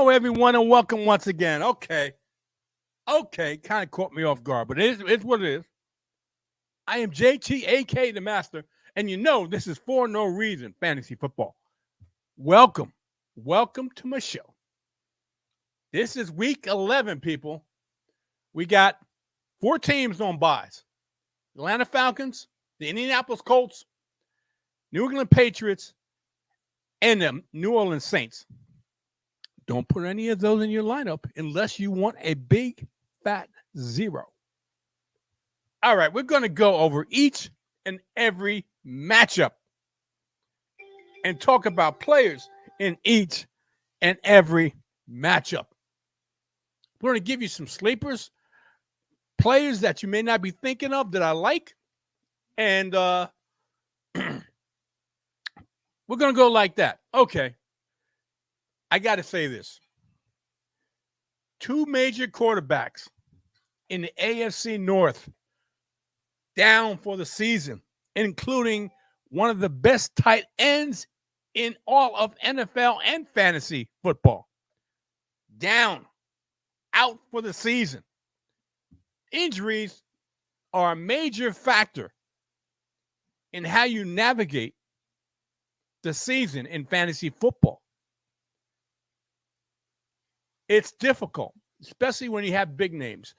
Hello, everyone, and welcome once again. Okay, kind of caught me off guard, but it's what it is. I am JT, aka the Master, and you know this is For No Reason Fantasy Football. Welcome to my show. This is week 11, people. We got 4 teams on buys: Atlanta Falcons, the Indianapolis Colts, New England Patriots, and the New Orleans Saints. Don't put any of those in your lineup unless you want a big fat zero. All right, we're going to go over each and every matchup and talk about players in each and every matchup. We're going to give you some sleepers, players that you may not be thinking of that I like, and we're going to go like that. Okay. I got to say this. 2 major quarterbacks in the AFC North down for the season, including one of the best tight ends in all of NFL and fantasy football. Down, out for the season. Injuries are a major factor in how you navigate the season in fantasy football. It's difficult, especially when you have big names.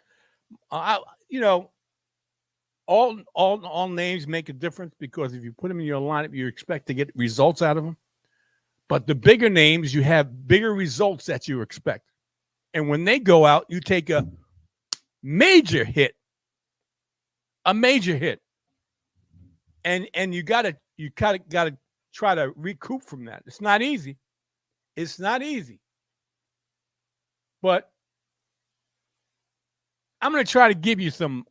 All names make a difference because if you put them in your lineup, you expect to get results out of them. But the bigger names, you have bigger results that you expect. And when they go out, you take a major hit. And you gotta try to recoup from that. It's not easy. But I'm going to try to give you some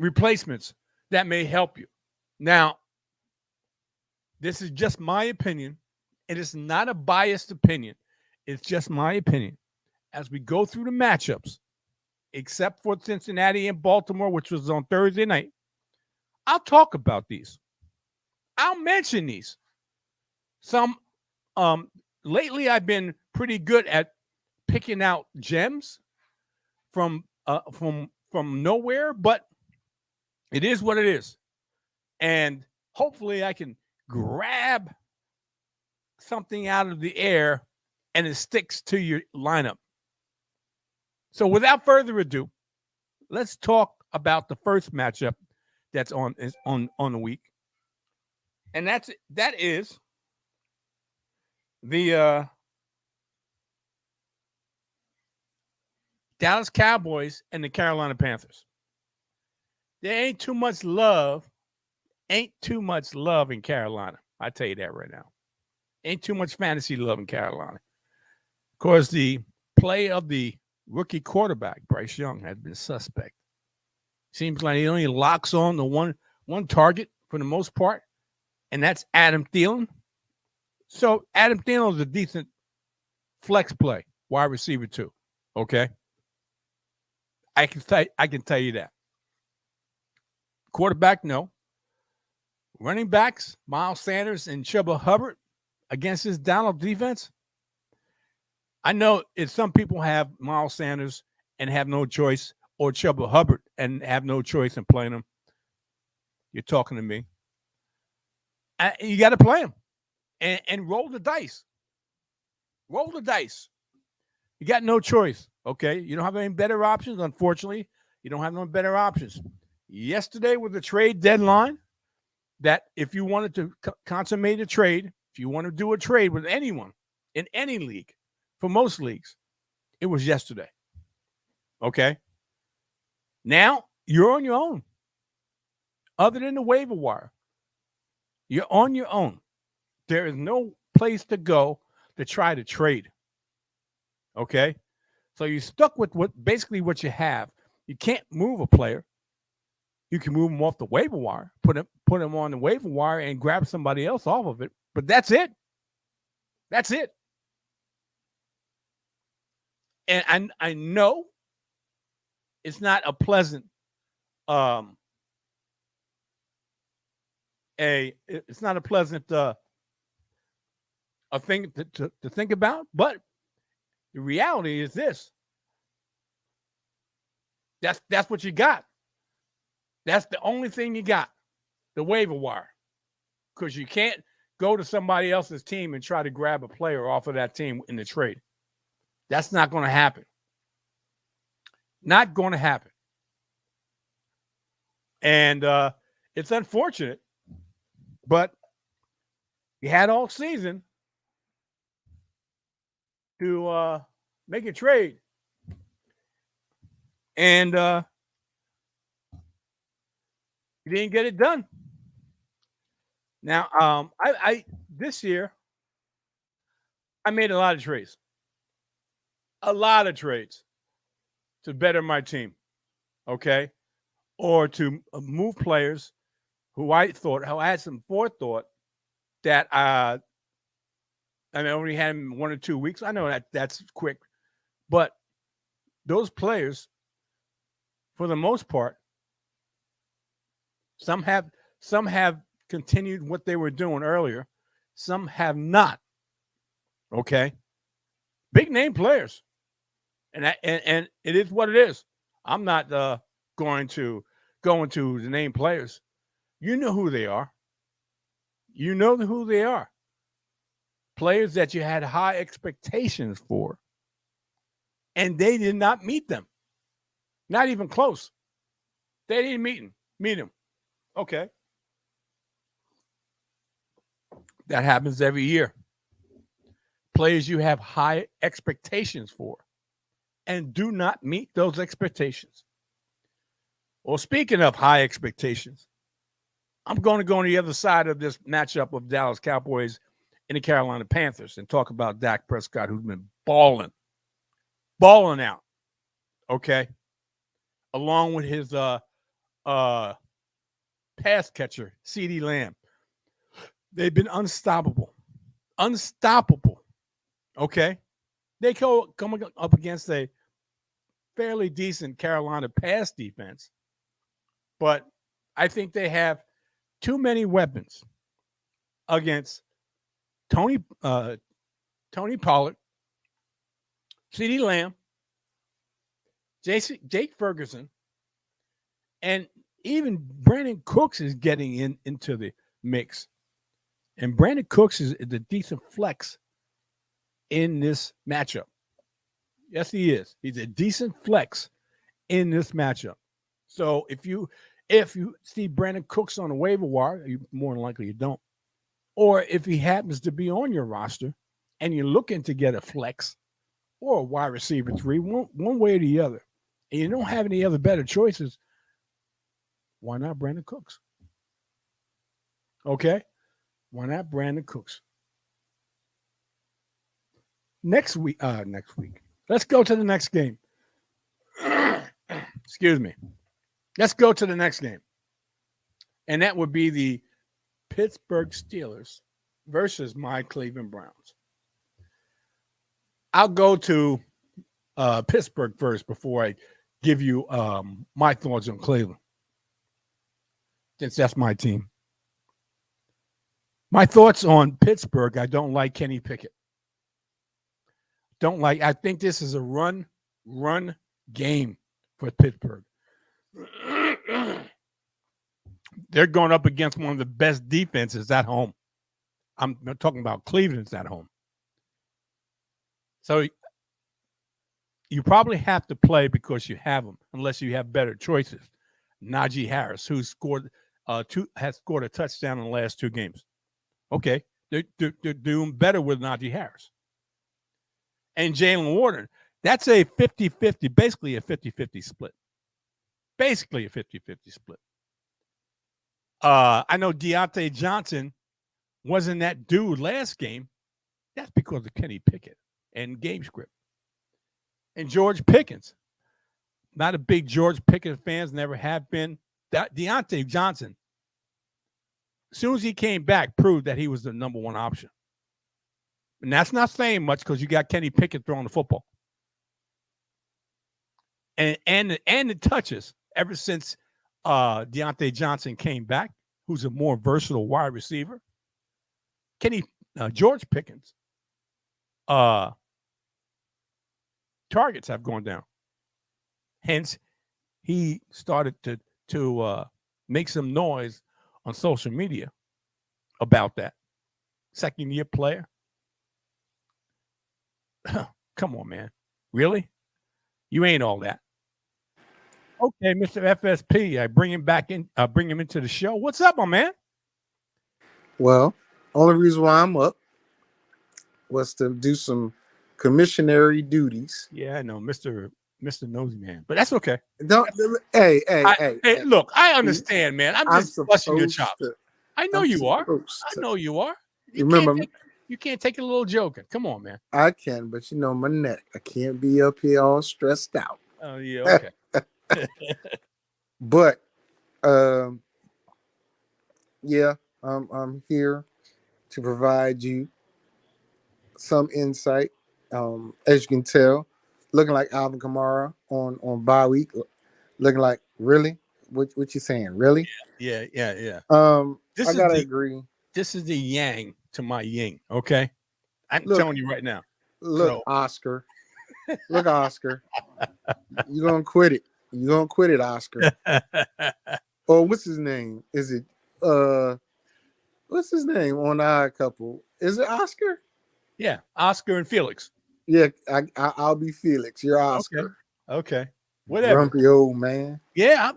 replacements that may help you. Now, this is just my opinion. It is not a biased opinion. It's just my opinion. As we go through the matchups, except for Cincinnati and Baltimore, which was on Thursday night, I'll talk about these. I'll mention these. Lately I've been pretty good at picking out gems from nowhere, but it is what it is. And hopefully I can grab something out of the air and it sticks to your lineup. So without further ado, let's talk about the first matchup that's on the week. And that is the Dallas Cowboys and the Carolina Panthers. There ain't too much love in Carolina. I tell you that right now. Ain't too much fantasy love in Carolina. Of course, the play of the rookie quarterback, Bryce Young, has been suspect. Seems like he only locks on the one target for the most part, and that's Adam Thielen. So Adam Thielen is a decent flex play, wide receiver too. Okay, I can tell you that. Quarterback, no. Running backs, Miles Sanders and Chuba Hubbard against this Donald defense. I know some people have Miles Sanders and have no choice, or Chuba Hubbard and have no choice in playing him. You're talking to me. You got to play him and roll the dice. Roll the dice. You got no choice, okay? You don't have any better options, unfortunately. You don't have no better options. Yesterday was the trade deadline that if you wanted to consummate a trade, if you want to do a trade with anyone in any league, for most leagues, it was yesterday. Okay? Now, you're on your own. Other than the waiver wire, you're on your own. There is no place to go to try to trade. Okay? So you're stuck with what you have. You can't move a player. You can move him off the waiver wire, put him on the waiver wire and grab somebody else off of it. But that's it. That's it. And I know it's not a pleasant a thing to think about. But the reality is this. That's what you got. That's the only thing you got, the waiver wire. Because you can't go to somebody else's team and try to grab a player off of that team in the trade. That's not going to happen. Not going to happen. And it's unfortunate, but you had all season to make a trade. And you didn't get it done. Now, I this year, I made a lot of trades. A lot of trades to better my team. Okay. Or to move players who I had some forethought that I only had him 1 or 2 weeks. I know that's quick, but those players, for the most part, some have continued what they were doing earlier. Some have not. Okay, big name players, and it is what it is. I'm not going to go into the name players. You know who they are. You know who they are. Players that you had high expectations for, and they did not meet them. Not even close. They didn't meet them. Okay. That happens every year. Players you have high expectations for and do not meet those expectations. Well, speaking of high expectations, I'm going to go on the other side of this matchup of Dallas Cowboys and the Carolina Panthers and talk about Dak Prescott, who's been balling out, okay, along with his pass catcher, CeeDee Lamb. They've been unstoppable, okay? They come up against a fairly decent Carolina pass defense, but I think they have too many weapons against Tony Pollard, CeeDee Lamb, Jake Ferguson, and even Brandon Cooks is getting into the mix. And Brandon Cooks is a decent flex in this matchup. Yes, he is. He's a decent flex in this matchup. So if you see Brandon Cooks on the waiver wire, more than likely you don't. Or if he happens to be on your roster and you're looking to get a flex or a wide receiver 3, one way or the other, and you don't have any other better choices, why not Brandon Cooks? Okay? Why not Brandon Cooks? Next week. Let's go to the next game. Excuse me. Let's go to the next game. And that would be the Pittsburgh Steelers versus my Cleveland Browns. I'll go to Pittsburgh first before I give you my thoughts on Cleveland, since that's my team. My thoughts on Pittsburgh, I don't like Kenny Pickett. I think this is a run game for Pittsburgh. They're going up against one of the best defenses at home. I'm talking about Cleveland's at home. So you probably have to play because you have them, unless you have better choices. Najee Harris, who has scored a touchdown in the last 2 games. Okay, they're doing better with Najee Harris. And Jalen Warren, that's a 50-50, basically a 50-50 split. I know Deontay Johnson wasn't that dude last game. That's because of Kenny Pickett and game script. And George Pickens. Not a big George Pickens fans, never have been. That Deontay Johnson, as soon as he came back, proved that he was the number 1 option. And that's not saying much because you got Kenny Pickett throwing the football. And the touches ever since Deontay Johnson came back, who's a more versatile wide receiver. George Pickens targets have gone down. Hence, he started to make some noise on social media about that. Second year player. Come on, man. Really? You ain't all that. Okay, Mr. FSP, I bring him back in. Bring him into the show. What's up, my man? Well, only reason why I'm up was to do some commissionary duties. Yeah, I know, Mr. Nosy Man, but that's okay. Don't hey hey hey. Hey, look, I understand, man. I'm I'm just busting your supposed chops. to. I know I'm you are. supposed I to. know you are. You can't Remember, take you can't take a little joking. Come on, man. I can, but you know my neck. I can't be up here all stressed out. Oh yeah, okay. But um, yeah, I'm here to provide you some insight. As you can tell, looking like Alvin Kamara on bye week, looking like really. What you saying? Really? Yeah. This I is gotta the agree. this is the yang to my yin. Okay, I'm Look, telling you right now. look, So Oscar. Look, Oscar. You gonna quit it? You gonna quit it, Oscar? Or what's his name? Is it what's his name on Odd Couple? Is it Oscar? yeah, Oscar and Felix. Yeah, I'll be Felix. You're Okay, Oscar. okay, whatever. Grumpy old man. Yeah,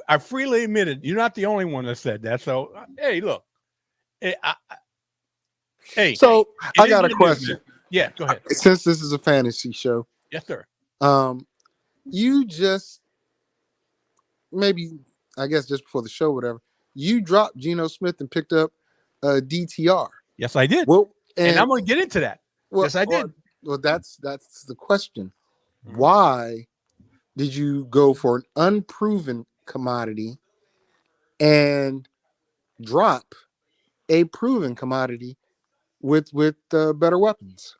I freely admit it. You're not the only one that said that. So, hey, look, hey, hey, So it I is got a what it is, man. question. Yeah, go ahead. Since this is a fantasy show, Yes, sir. um, you just maybe I guess just before the show, whatever, you dropped Geno Smith and picked up DTR. Yes, I did, Well, and and I'm going to get into that. well, Yes, I did. well, that's the question. Mhm. Why did you go for an unproven commodity and drop a proven commodity with better weapons?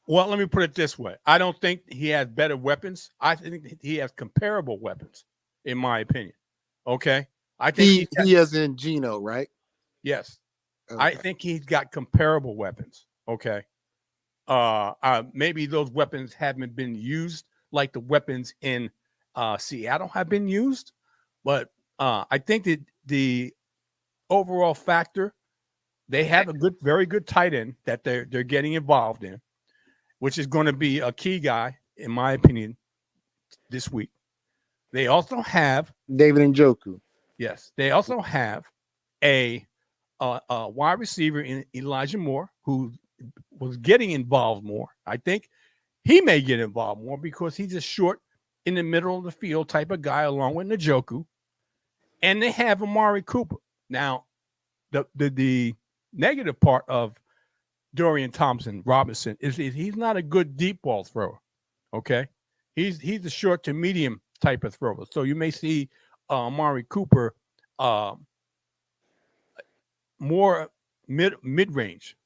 Well, let me put it this way. I don't think he has better weapons. I think he has comparable weapons, in my opinion. Okay. I think he's got, He has in Geno, right? yes, I Okay. think he's got comparable weapons. Okay. Maybe those weapons haven't been used like the weapons in Seattle have been used, but I think that the overall factor, they have a very good tight end that they're getting involved in, which is going to be a key guy, in my opinion, this week. They also have, David Njoku. yes, they also have a, a wide receiver in Elijah Moore who was getting involved more. I think he may get involved more because he's a short, in the middle of the field type of guy, along with Njoku. And they have Amari Cooper. Now, the negative part of Dorian Thompson Robinson is he's not a good deep ball thrower. Okay, he's a short to medium type of thrower. So you may see Amari Cooper uh, more mid range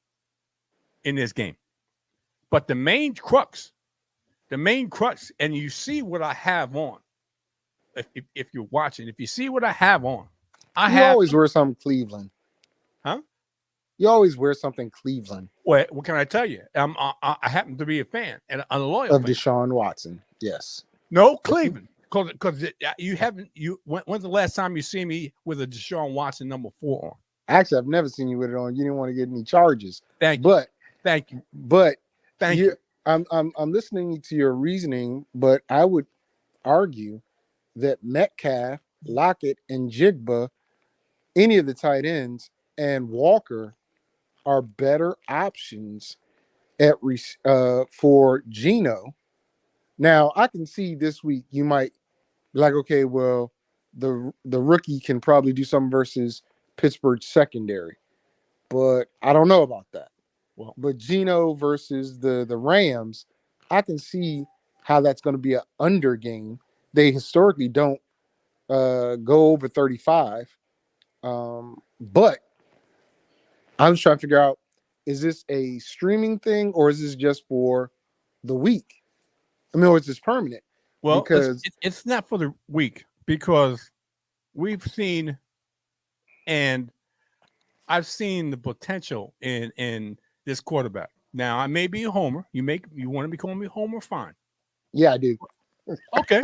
in this game. But the main crux, and you see what I have on. If you're watching, if you see what I have on, I You have, always wear something Cleveland. huh? You always wear something Cleveland What can I tell you? I happen to be a fan and a loyal of fan. Deshaun Watson. Yes. No, Cleveland, because you haven't. When's the last time you see me with a Deshaun Watson #4 on? Actually, I've never seen you with it on. You didn't want to get any charges. Thank you, But thank you, but thank you you. I'm listening to your reasoning, but I would argue that Metcalf, Lockett, and Jigba, any of the tight ends, and Walker are better options for Geno. Now, I can see this week you might be like, okay, well, the rookie can probably do something versus Pittsburgh secondary, but I don't know about that. Well, But Geno versus the Rams, I can see how that's going to be an under game. They historically don't go over 35. But I'm just trying to figure out, is this a streaming thing or is this just for the week? I mean, or is this permanent? well, Because it's not for the week because we've seen and I've seen the potential in this quarterback. Now, I may be a homer. You want to be calling me a homer? Fine. Yeah, I do. Okay.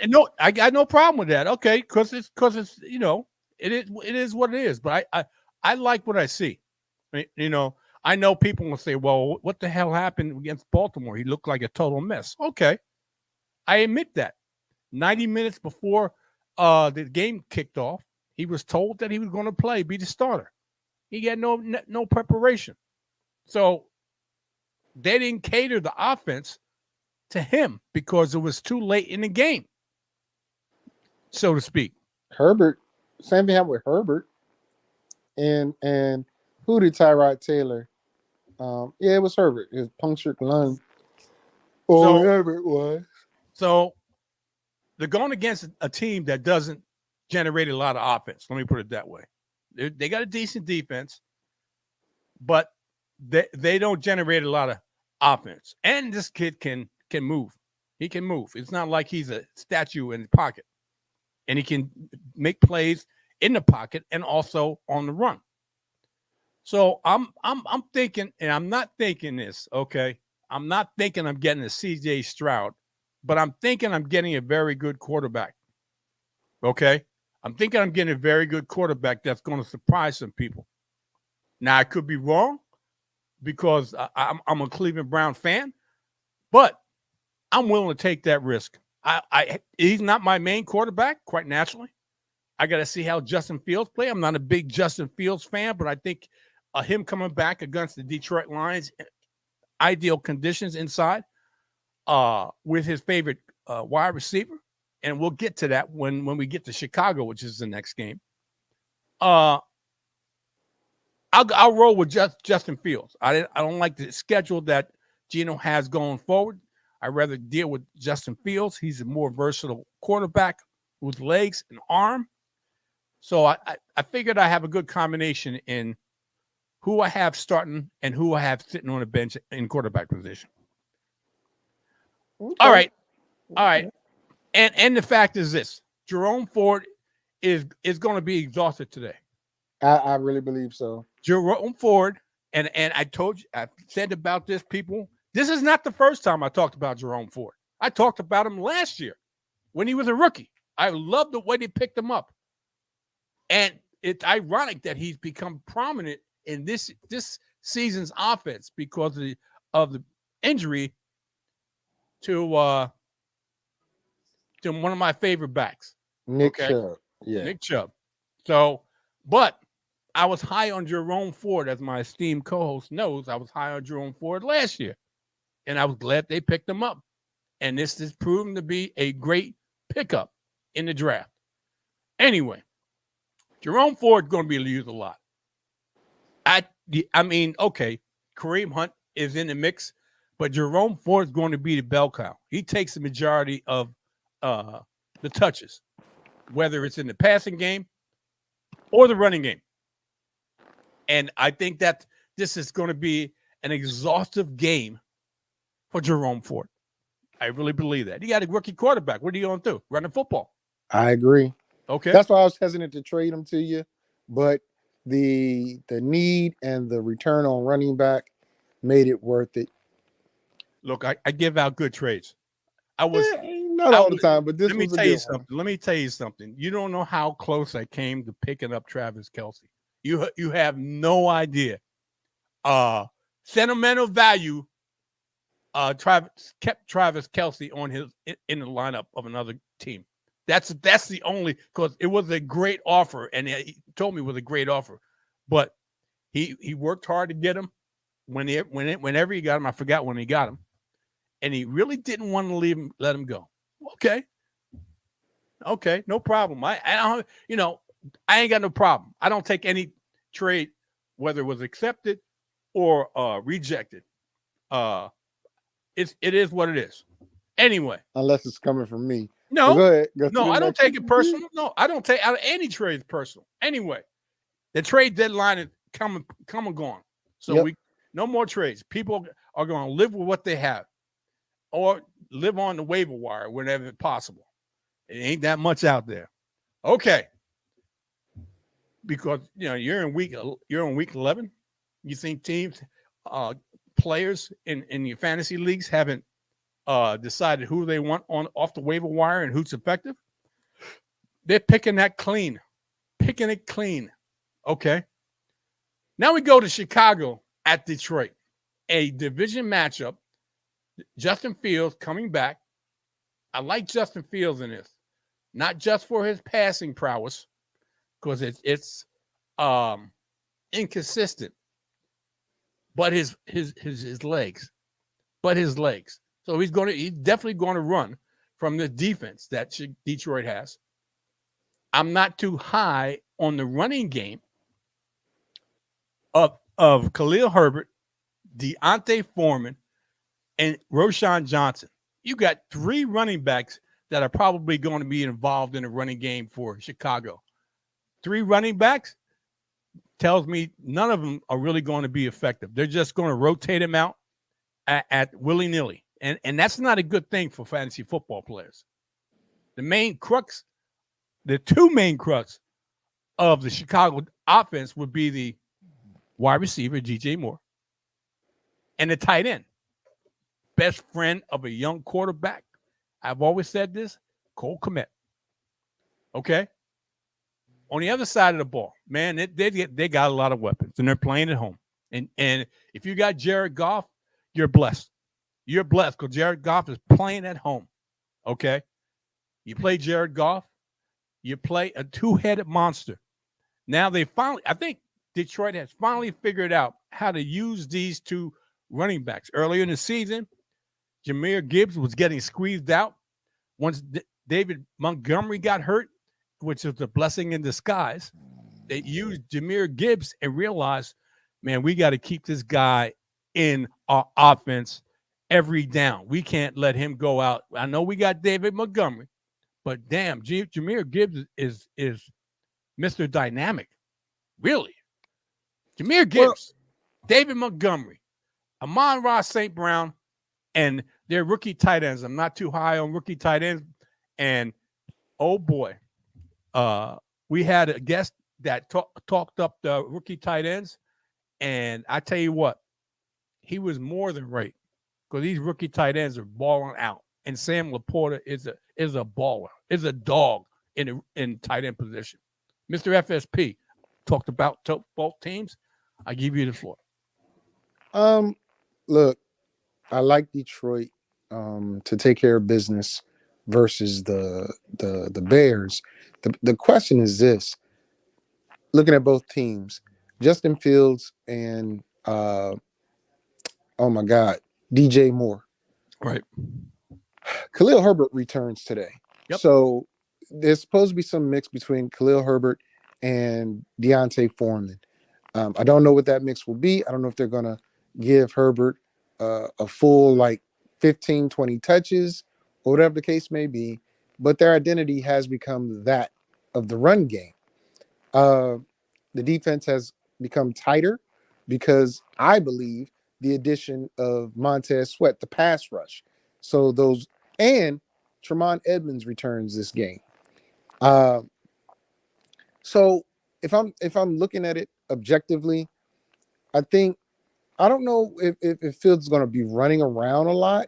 No, I got no problem with that. Okay, because it's it is what it is. But I like what I see. I know people will say, "Well, what the hell happened against Baltimore? He looked like a total mess." Okay, I admit that. 90 minutes before the game kicked off, he was told that he was going to play, be the starter. He got no preparation, so they didn't cater the offense to him because it was too late in the game, so to speak. Herbert, same thing happened with Herbert and who did Tyrod Taylor? Yeah, it was Herbert. His punctured lung or So whatever it was. so they're going against a team that doesn't generate a lot of offense. Let me put it that way. They got a decent defense, but they don't generate a lot of offense. And this kid can move. He can move. It's not like he's a statue in the pocket, and he can make plays in the pocket and also on the run. So I'm thinking, and I'm not thinking this. Okay, I'm not thinking I'm getting a C.J. Stroud, but I'm thinking I'm getting a very good quarterback. Okay, I'm thinking I'm getting a very good quarterback that's going to surprise some people. Now I could be wrong because I'm a Cleveland Brown fan, but I'm willing to take that risk. He's not my main quarterback, quite naturally. I got to see how Justin Fields play. I'm not a big Justin Fields fan, but I think him coming back against the Detroit Lions, ideal conditions inside, with his favorite wide receiver, and we'll get to that when we get to Chicago, which is the next game. I'll roll with Justin Fields. I don't like the schedule that Geno has going forward. I'd rather deal with Justin Fields. He's a more versatile quarterback with legs and arm. So I figured I have a good combination in who I have starting and who I have sitting on the bench in quarterback position. Okay. All right. And the fact is this: Jerome Ford is going to be exhausted today. I really believe so. Jerome Ford, and I said about this, people. This is not the first time I talked about Jerome Ford. I talked about him last year when he was a rookie. I love the way they picked him up. And it's ironic that he's become prominent in this season's offense because of the injury to one of my favorite backs, Nick Chubb. Yeah. Nick Chubb. So, but I was high on Jerome Ford, as my esteemed co-host knows. I was high on Jerome Ford last year, and I was glad they picked him up. And this is proven to be a great pickup in the draft. Anyway, Jerome Ford's going to be used a lot. I mean, okay, Kareem Hunt is in the mix, but Jerome Ford's going to be the bell cow. He takes the majority of the touches, whether it's in the passing game or the running game. And I think that this is going to be an exhaustive game for Jerome Ford. I really believe that. He got a rookie quarterback. What are you going to do? Run the football. I agree. Okay. That's why I was hesitant to trade him to you, but the need and the return on running back made it worth it. Look, I give out good trades. Not all the time, but this let me was a tell you good one. something. Let me tell you something. You don't know how close I came to picking up Travis Kelce. You have no idea. Sentimental value. Travis kept Travis Kelce on in the lineup of another team. That's the only, because it was a great offer, and he told me it was a great offer, but he worked hard to get him. Whenever he got him, I forgot when he got him, and he really didn't want to let him go. Okay, no problem. I don't, I ain't got no problem. I don't take any trade, whether it was accepted or rejected. It is what it is. Anyway, Unless it's coming from me. no, go ahead. no, I don't take it personal. No, I don't take out any trades personal. Anyway, the trade deadline is come and gone. So no more trades. People are going to live with what they have, or live on the waiver wire whenever possible. It ain't that much out there. Okay, because you're in week 11. You think teams, players in your fantasy leagues haven't decided who they want on off the waiver wire and who's effective? They're picking that clean, picking it clean. Okay. Now we go to Chicago at Detroit, a division matchup. Justin Fields coming back. I like Justin Fields in this, not just for his passing prowess, because it's um, inconsistent, but his legs, but his legs. So he's definitely going to run from the defense that Detroit has. I'm not too high on the running game of Khalil Herbert, Deontay Foreman, and Roshan Johnson. You got three running backs that are probably going to be involved in the running game for Chicago. Three running backs tells me none of them are really going to be effective. They're just going to rotate them out at willy-nilly. And that's not a good thing for fantasy football players. The two main crux of the Chicago offense would be the wide receiver, DJ Moore, and the tight end, best friend of a young quarterback. I've always said this, Cole Kmet. Okay? On the other side of the ball, man, they got a lot of weapons, and they're playing at home. And if you got Jared Goff, you're blessed. You're blessed because Jared Goff is playing at home. Okay? You play Jared Goff, you play a two-headed monster. Now I think Detroit has finally figured out how to use these two running backs. Earlier in the season, Jahmyr Gibbs was getting squeezed out. Once David Montgomery got hurt, which is a blessing in disguise, they used Jahmyr Gibbs and realized, man, we got to keep this guy in our offense every down. We can't let him go out. I know we got David Montgomery, but damn, Jahmyr Gibbs is Mr. Dynamic. Really. Jahmyr Gibbs, David Montgomery, Amon-Ra St. Brown, and their rookie tight ends. I'm not too high on rookie tight ends. And, oh, boy, we had a guest that talked up the rookie tight ends. And I tell you what, he was more than right because these rookie tight ends are balling out. And Sam Laporta is a baller, is a dog in tight end position. Mr. FSP talked about both teams. I give you the floor. Look, I like Detroit to take care of business versus the Bears. The question is this: looking at both teams, Justin Fields and oh my God, DJ Moore. Right. Khalil Herbert returns today. Yep. So there's supposed to be some mix between Khalil Herbert and Deontay Foreman. I don't know what that mix will be. I don't know if they're going to give Herbert a full 15, 20 touches or whatever the case may be. But their identity has become that of the run game. The defense has become tighter because I believe the addition of Montez Sweat, the pass rush. So and Tremont Edmonds returns this game. So if I'm looking at it objectively, I don't know if Fields is going to be running around a lot.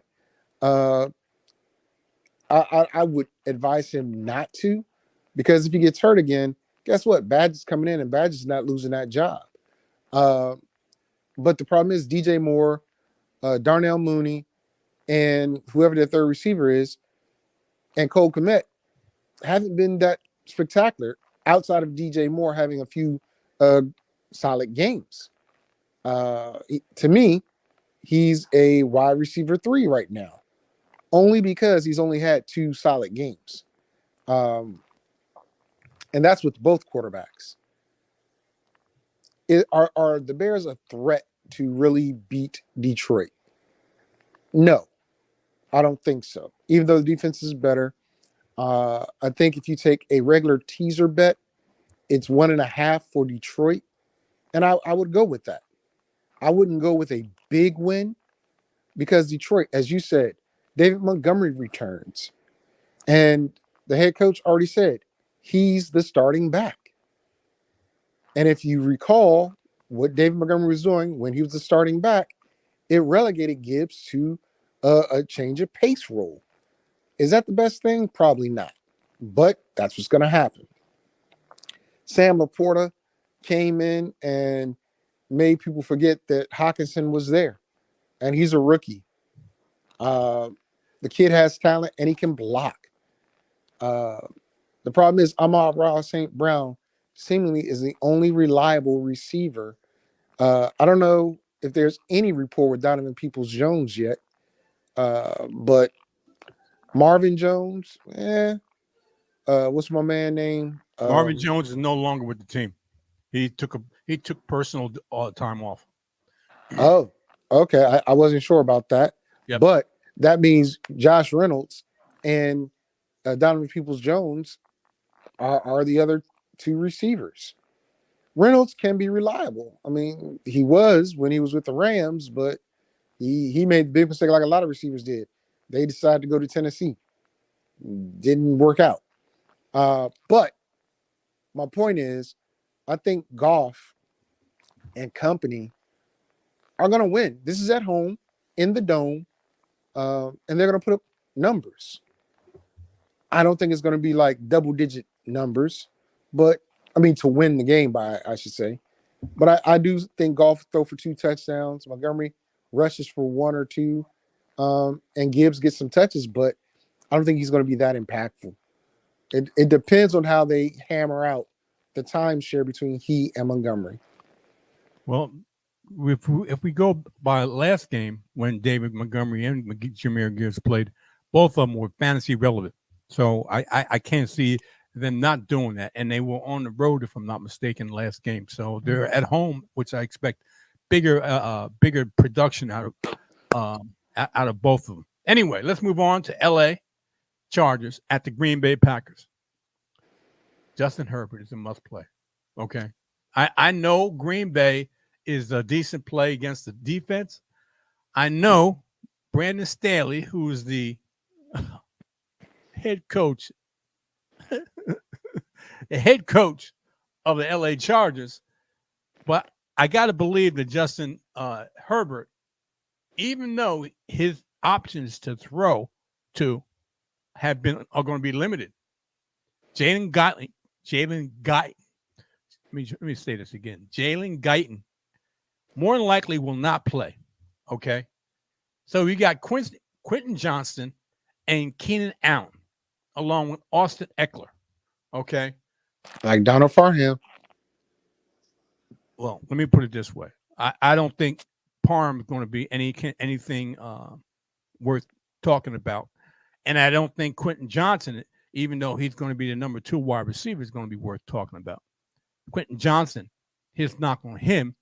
I would advise him not to, because if he gets hurt again, guess what? Badge is coming in, and Badge is not losing that job. But the problem is DJ Moore, Darnell Mooney, and whoever their third receiver is, and Cole Kmet haven't been that spectacular outside of DJ Moore having a few solid games. To me, he's a wide receiver 3 right now, only because he's only had 2 solid games. And that's with both quarterbacks. Are the Bears a threat to really beat Detroit? No, I don't think so. Even though the defense is better, I think if you take a regular teaser bet, it's 1.5 for Detroit. And I would go with that. I wouldn't go with a big win because Detroit, as you said, David Montgomery returns. And the head coach already said he's the starting back. And if you recall, what David Montgomery was doing when he was the starting back, it relegated Gibbs to a change of pace role. Is that the best thing? Probably not. But that's what's going to happen. Sam Laporta came in and made people forget that Hawkinson was there, and he's a rookie. Uh, the kid has talent and he can block. Uh, the problem is Amon-Ra St. Brown seemingly is the only reliable receiver. I don't know if there's any rapport with Donovan Peoples Jones yet, but Marvin Jones, what's my man name? Marvin Jones is no longer with the team. He took personal time off. Oh, okay. I wasn't sure about that, Yep. but that means Josh Reynolds and Donovan Peoples Jones are the other two receivers. Reynolds can be reliable. I mean, he was when he was with the Rams, but he made a big mistake like a lot of receivers did. They decided to go to Tennessee. Didn't work out. But my point is, I think Goff and company are going to win. This is at home in the dome, and they're going to put up numbers. I don't think it's going to be like double-digit numbers, but I mean to win the game by, I should say. But I do think Goff throw for 2 touchdowns. Montgomery rushes for 1 or 2, and Gibbs gets some touches, but I don't think he's going to be that impactful. It depends on how they hammer out the timeshare between he and Montgomery. Well, if we go by last game when David Montgomery and Jahmyr Gibbs played, both of them were fantasy relevant. So I can't see them not doing that. And they were on the road, if I'm not mistaken, last game. So they're at home, which I expect bigger production out of both of them. Anyway, let's move on to L.A. Chargers at the Green Bay Packers. Justin Herbert is a must play. Okay. I know Green Bay is a decent play against the defense. I know Brandon Staley, who is the head coach, the head coach of the LA Chargers, but I got to believe that Justin Herbert, even though his options to throw to are going to be limited. Jalen Guyton. Let me say this again. Jalen Guyton more than likely will not play. Okay. So we got Quentin Johnston and Keenan Allen, along with Austin Eckler. Okay. Like Donald Farham. Well, let me put it this way. I don't think Parham is going to be anything worth talking about. And I don't think Quentin Johnson, even though he's going to be the number 2 wide receiver, is going to be worth talking about. Quentin Johnson, his knock on him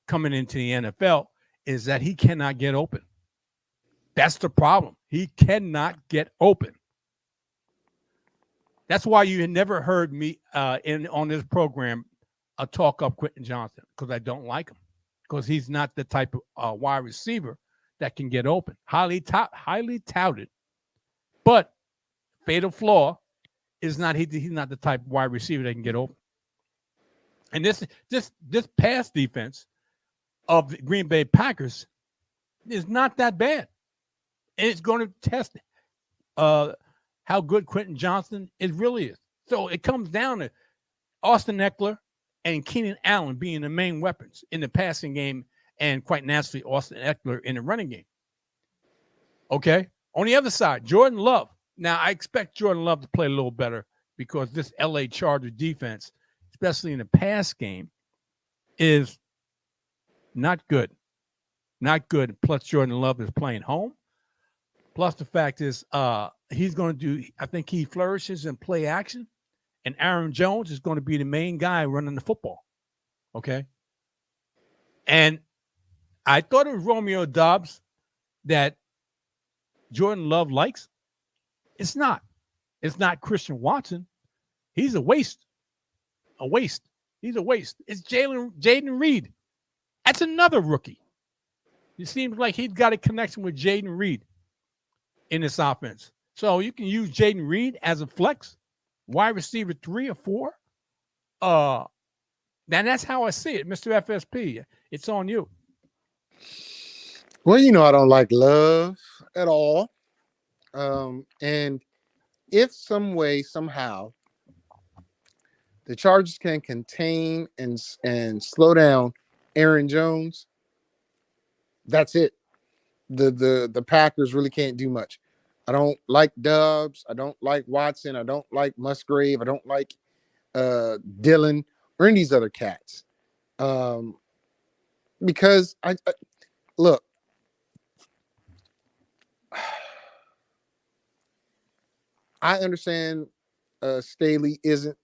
coming into the NFL is that he cannot get open. That's the problem. He cannot get open. That's why you never heard me on this program talk up Quentin Johnson, because I don't like him, because he's not the type of wide receiver that can get open. Highly touted, but fatal flaw is not he's not the type of wide receiver that can get open. And this pass defense of the Green Bay Packers is not that bad. And it's going to test how good Quentin Johnson really is. So it comes down to Austin Eckler and Keenan Allen being the main weapons in the passing game, and quite naturally Austin Eckler in the running game. Okay? On the other side, Jordan Love. Now, I expect Jordan Love to play a little better because this LA Charger defense, especially in the pass game, is not good. Not good. Plus, Jordan Love is playing home. Plus, the fact is he's going to do, I think he flourishes in play action, and Aaron Jones is going to be the main guy running the football. Okay? And I thought it was Romeo Doubs that Jordan Love likes. It's not. It's not Christian Watson. He's a waste. A waste. He's a waste. It's Jaden Reed. That's another rookie. It seems like he's got a connection with Jaden Reed in this offense. So you can use Jaden Reed as a flex, wide receiver 3 or 4. That's how I see it, Mr. FSP. It's on you. Well, I don't like love at all. And if some way, somehow, the Chargers can contain and slow down Aaron Jones, that's it. The Packers really can't do much. I don't like Dubs. I don't like Watson. I don't like Musgrave. I don't like Dylan or any of these other cats. Um, because I look, I understand Staley isn't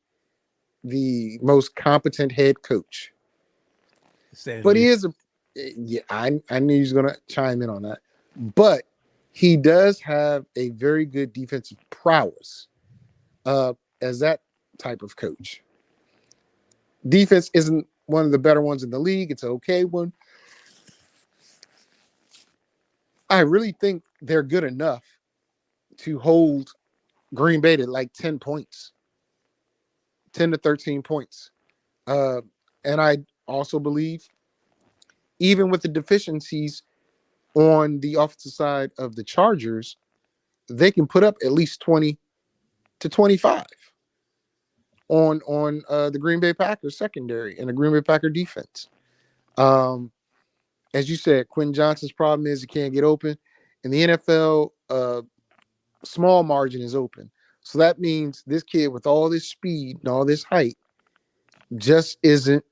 the most competent head coach, but he is a yeah. I knew he was gonna chime in on that, but he does have a very good defensive prowess as that type of coach. Defense isn't one of the better ones in the league. It's an okay one. I really think they're good enough to hold Green Bay to like 10 points, 10 to 13 points. Uh, and I also believe, even with the deficiencies on the offensive side of the Chargers, they can put up at least 20 to 25 on the Green Bay Packers secondary and the Green Bay Packer defense. Um, as you said, Quentin Johnston's problem is he can't get open. In the NFL, small margin is open. So that means this kid with all this speed and all this height just isn't.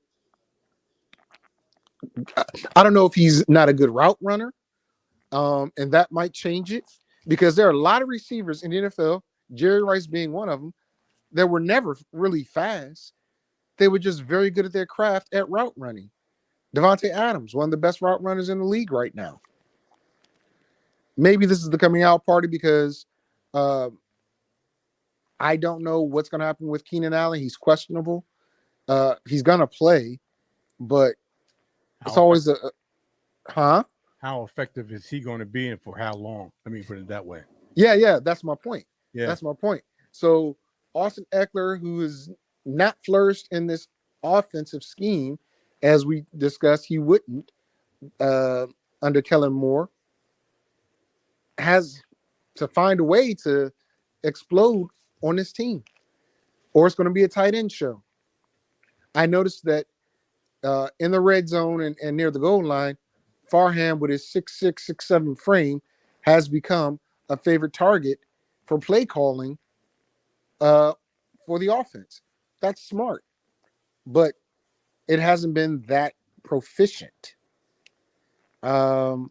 I don't know if he's not a good route runner, and that might change it because there are a lot of receivers in the NFL, Jerry Rice being one of them, that were never really fast. They were just very good at their craft at route running. Devontae Adams, one of the best route runners in the league right now. Maybe this is the coming out party because uh, I don't know what's going to happen with Keenan Allen. He's questionable. He's going to play, but it's How always effective, huh? how effective is he going to be and for how long? Let me put it that way. Yeah, that's my point. Yeah. That's my point. So Austin Eckler, who is not flourished in this offensive scheme, as we discussed, he wouldn't uh, under Kellen Moore, has to find a way to explode on this team, or it's going to be a tight end show. I noticed that in the red zone and near the goal line, Farham with his 6'6", 6'7" frame has become a favorite target for play calling uh, for the offense. That's smart, but it hasn't been that proficient. Um,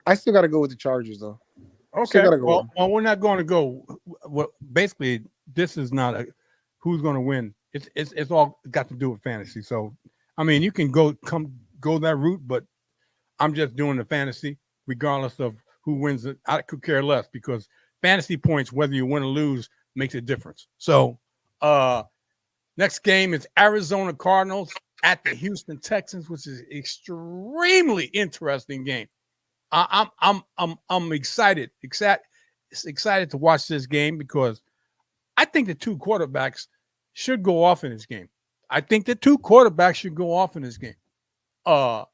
I still got to go with the Chargers, though. Still Okay. got to go with them. Well, we're not going to go. Well, basically, this is not a who's going to win. It's all got to do with fantasy. So, I mean, you can go that route, but I'm just doing the fantasy, regardless of who wins it. I could care less because fantasy points, whether you win or lose, makes a difference. So, next game is Arizona Cardinals at the Houston Texans, which is an extremely interesting game. I'm excited to watch this game because I think the two quarterbacks should go off in this game. I think the two quarterbacks should go off in this game. Uh,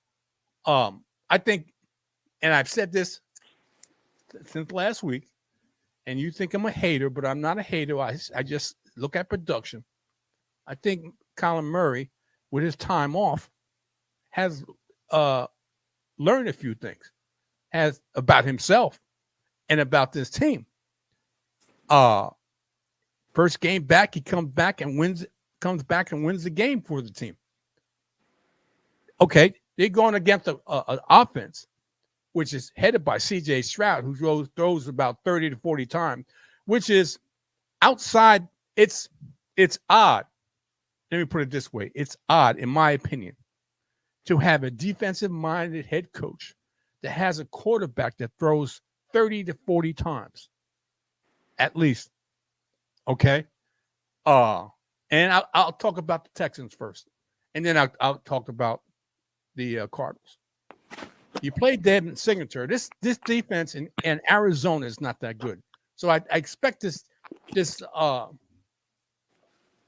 I think, and I've said this since last week, and you think I'm a hater, but I'm not a hater. I just look at production. I think Colin Murray, with his time off, has learned a few things, has about himself and about this team. Uh First game back, he comes back and wins the game for the team. Okay, they're going against an offense which is headed by CJ Stroud, who throws about 30 to 40 times, which is outside. It's odd. Let me put it this way. It's odd, in my opinion, to have a defensive-minded head coach that has a quarterback that throws 30 to 40 times, at least. Okay? And I'll talk about the Texans first, and then I'll talk about the Cardinals. You play Devin Signature. This defense in Arizona is not that good, so I expect this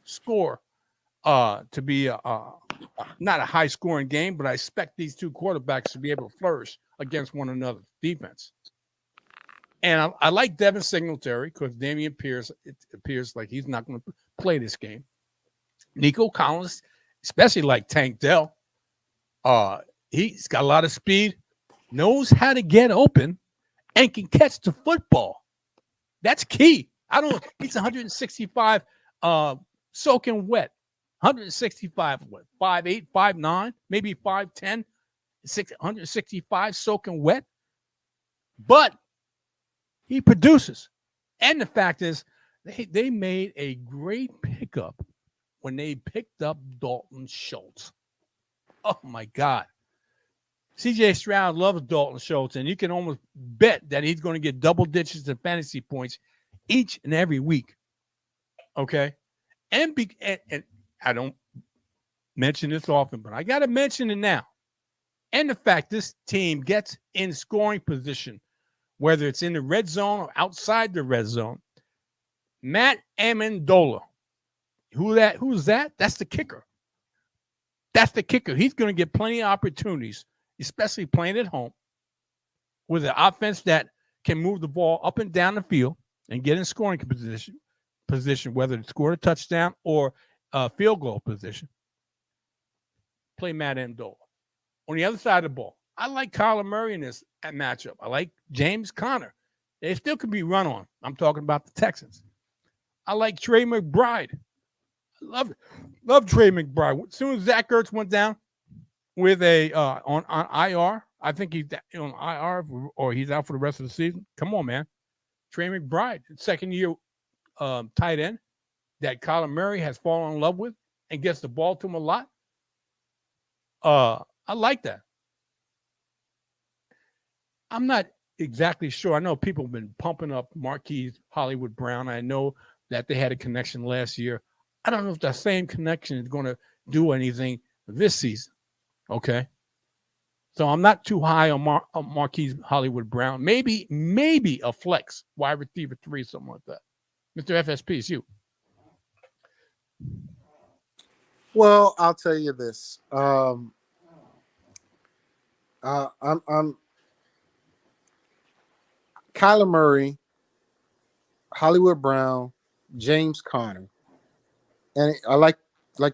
score to be not a high scoring game, but I expect these two quarterbacks to be able to flourish against one another's defense. And I like Devin Singletary because Damian Pierce, it appears like he's not going to play this game. Nico Collins, especially like Tank Dell, he's got a lot of speed, knows how to get open, and can catch the football. That's key. He's 165 soaking wet. 165, what, 5'8, 5'9, maybe 5'10, 165 soaking wet. But he produces. And the fact is, they made a great pickup when they picked up Dalton Schultz. Oh, my God. CJ Stroud loves Dalton Schultz, and you can almost bet that he's going to get double digits in fantasy points each and every week. Okay? And I don't mention this often, but I got to mention it now. And the fact this team gets in scoring position, whether it's in the red zone or outside the red zone. Matt Amendola. Who's that? That's the kicker. That's the kicker. He's going to get plenty of opportunities, especially playing at home, with an offense that can move the ball up and down the field and get in scoring position, whether to score a touchdown or a field goal position. Play Matt Amendola. On the other side of the ball, I like Kyler Murray in this matchup. I like James Conner. They still can be run on. I'm talking about the Texans. I like Trey McBride. I love Trey McBride. As soon as Zach Ertz went down with a on IR, I think he's on IR or he's out for the rest of the season. Come on, man. Trey McBride, second year tight end that Kyler Murray has fallen in love with and gets the ball to him a lot. I like that. I'm not exactly sure. I know people have been pumping up Marquise Hollywood Brown. I know that they had a connection last year. I don't know if that same connection is going to do anything this season. Okay. So I'm not too high on Marquise Hollywood Brown. Maybe a flex, wide receiver 3, something like that. Mr. FSP, it's you. Well, I'll tell you this. I'm Kyler Murray, Hollywood Brown, James Conner, and I like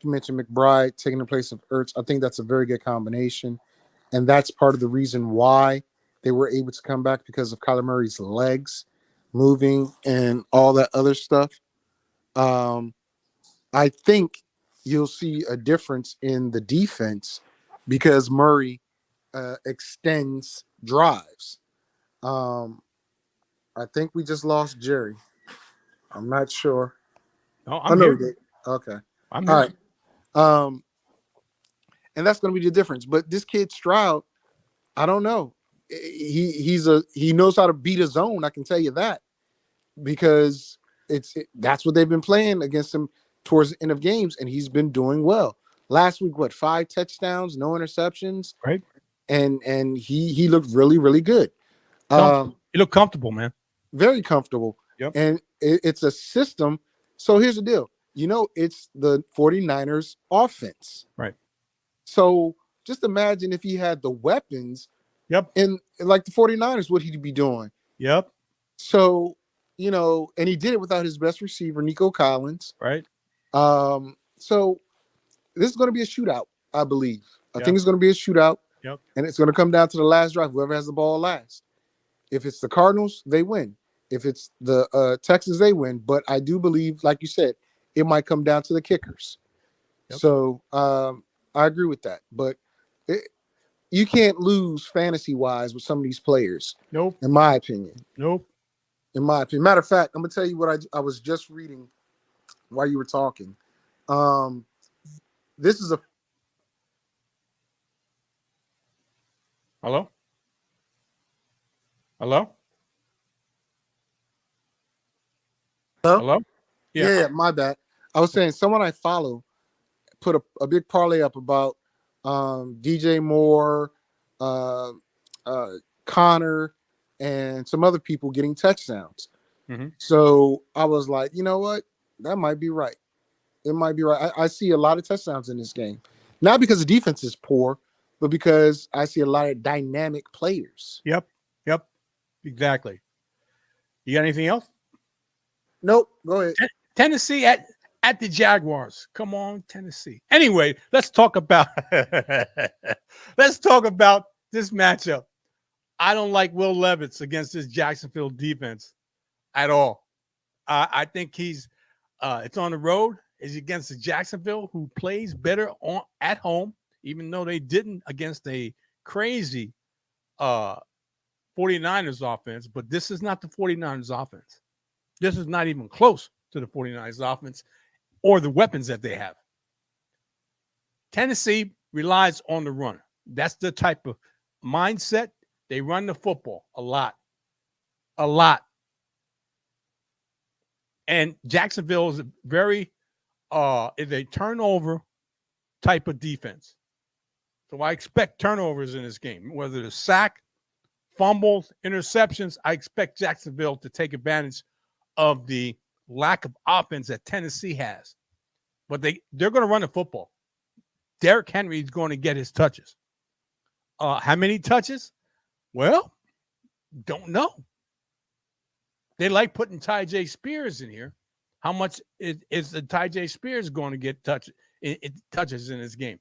you mentioned McBride taking the place of Ertz. I think that's a very good combination, and that's part of the reason why they were able to come back because of Kyler Murray's legs moving and all that other stuff. I think you'll see a difference in the defense because Murray extends drives. I think we just lost Jerry. I'm not sure. No, I'm here. Okay. I'm All here. right. And that's going to be the difference. But this kid Stroud, I don't know. He knows how to beat a zone. I can tell you that because that's what they've been playing against him towards the end of games, and he's been doing well. Last week, 5 touchdowns, no interceptions, Right. And he looked really, really good. He looked comfortable, man. Very comfortable. Yep. And it's a system. So here's the deal. It's the 49ers offense. Right. So just imagine if he had the weapons. Yep. And like the 49ers, what he'd be doing. Yep. So, and he did it without his best receiver, Nico Collins. Right. So this is going to be a shootout, I believe. I think it's going to be a shootout. Yep. And it's going to come down to the last drive, whoever has the ball last. If it's the Cardinals, they win. If it's the Texans, they win. But I do believe, like you said, it might come down to the kickers. Yep. So I agree with that. But you can't lose fantasy-wise with some of these players. Nope. In my opinion. Nope. In my opinion. Matter of fact, I'm going to tell you what I was just reading while you were talking. This is a... Hello? Hello? Hello? Yeah, my bad. I was saying someone I follow put a big parlay up about DJ Moore, Connor, and some other people getting touchdowns. Mm-hmm. So I was like, you know what? That might be right. It might be right. I see a lot of touchdowns in this game, not because the defense is poor, but because I see a lot of dynamic players. Yep. Exactly. You got anything else? Nope. Go ahead. Tennessee at the Jaguars. Come on, Tennessee. Anyway, let's talk about this matchup. I don't like Will Levis against this Jacksonville defense at all. I think it's on the road. It's against the Jacksonville, who plays better at home, even though they didn't against a crazy 49ers offense. But this is not the 49ers offense. This is not even close to the 49ers offense or the weapons that they have. Tennessee relies on the run. That's the type of mindset. They run the football a lot. And Jacksonville is is a turnover type of defense. So I expect turnovers in this game, whether it's sack, fumbles, interceptions. I expect Jacksonville to take advantage of the lack of offense that Tennessee has. But they're going to run the football. Derrick Henry is going to get his touches. How many touches? Well, don't know. They like putting Ty Spears in here. How much is the Ty Spears going to get touches in this game?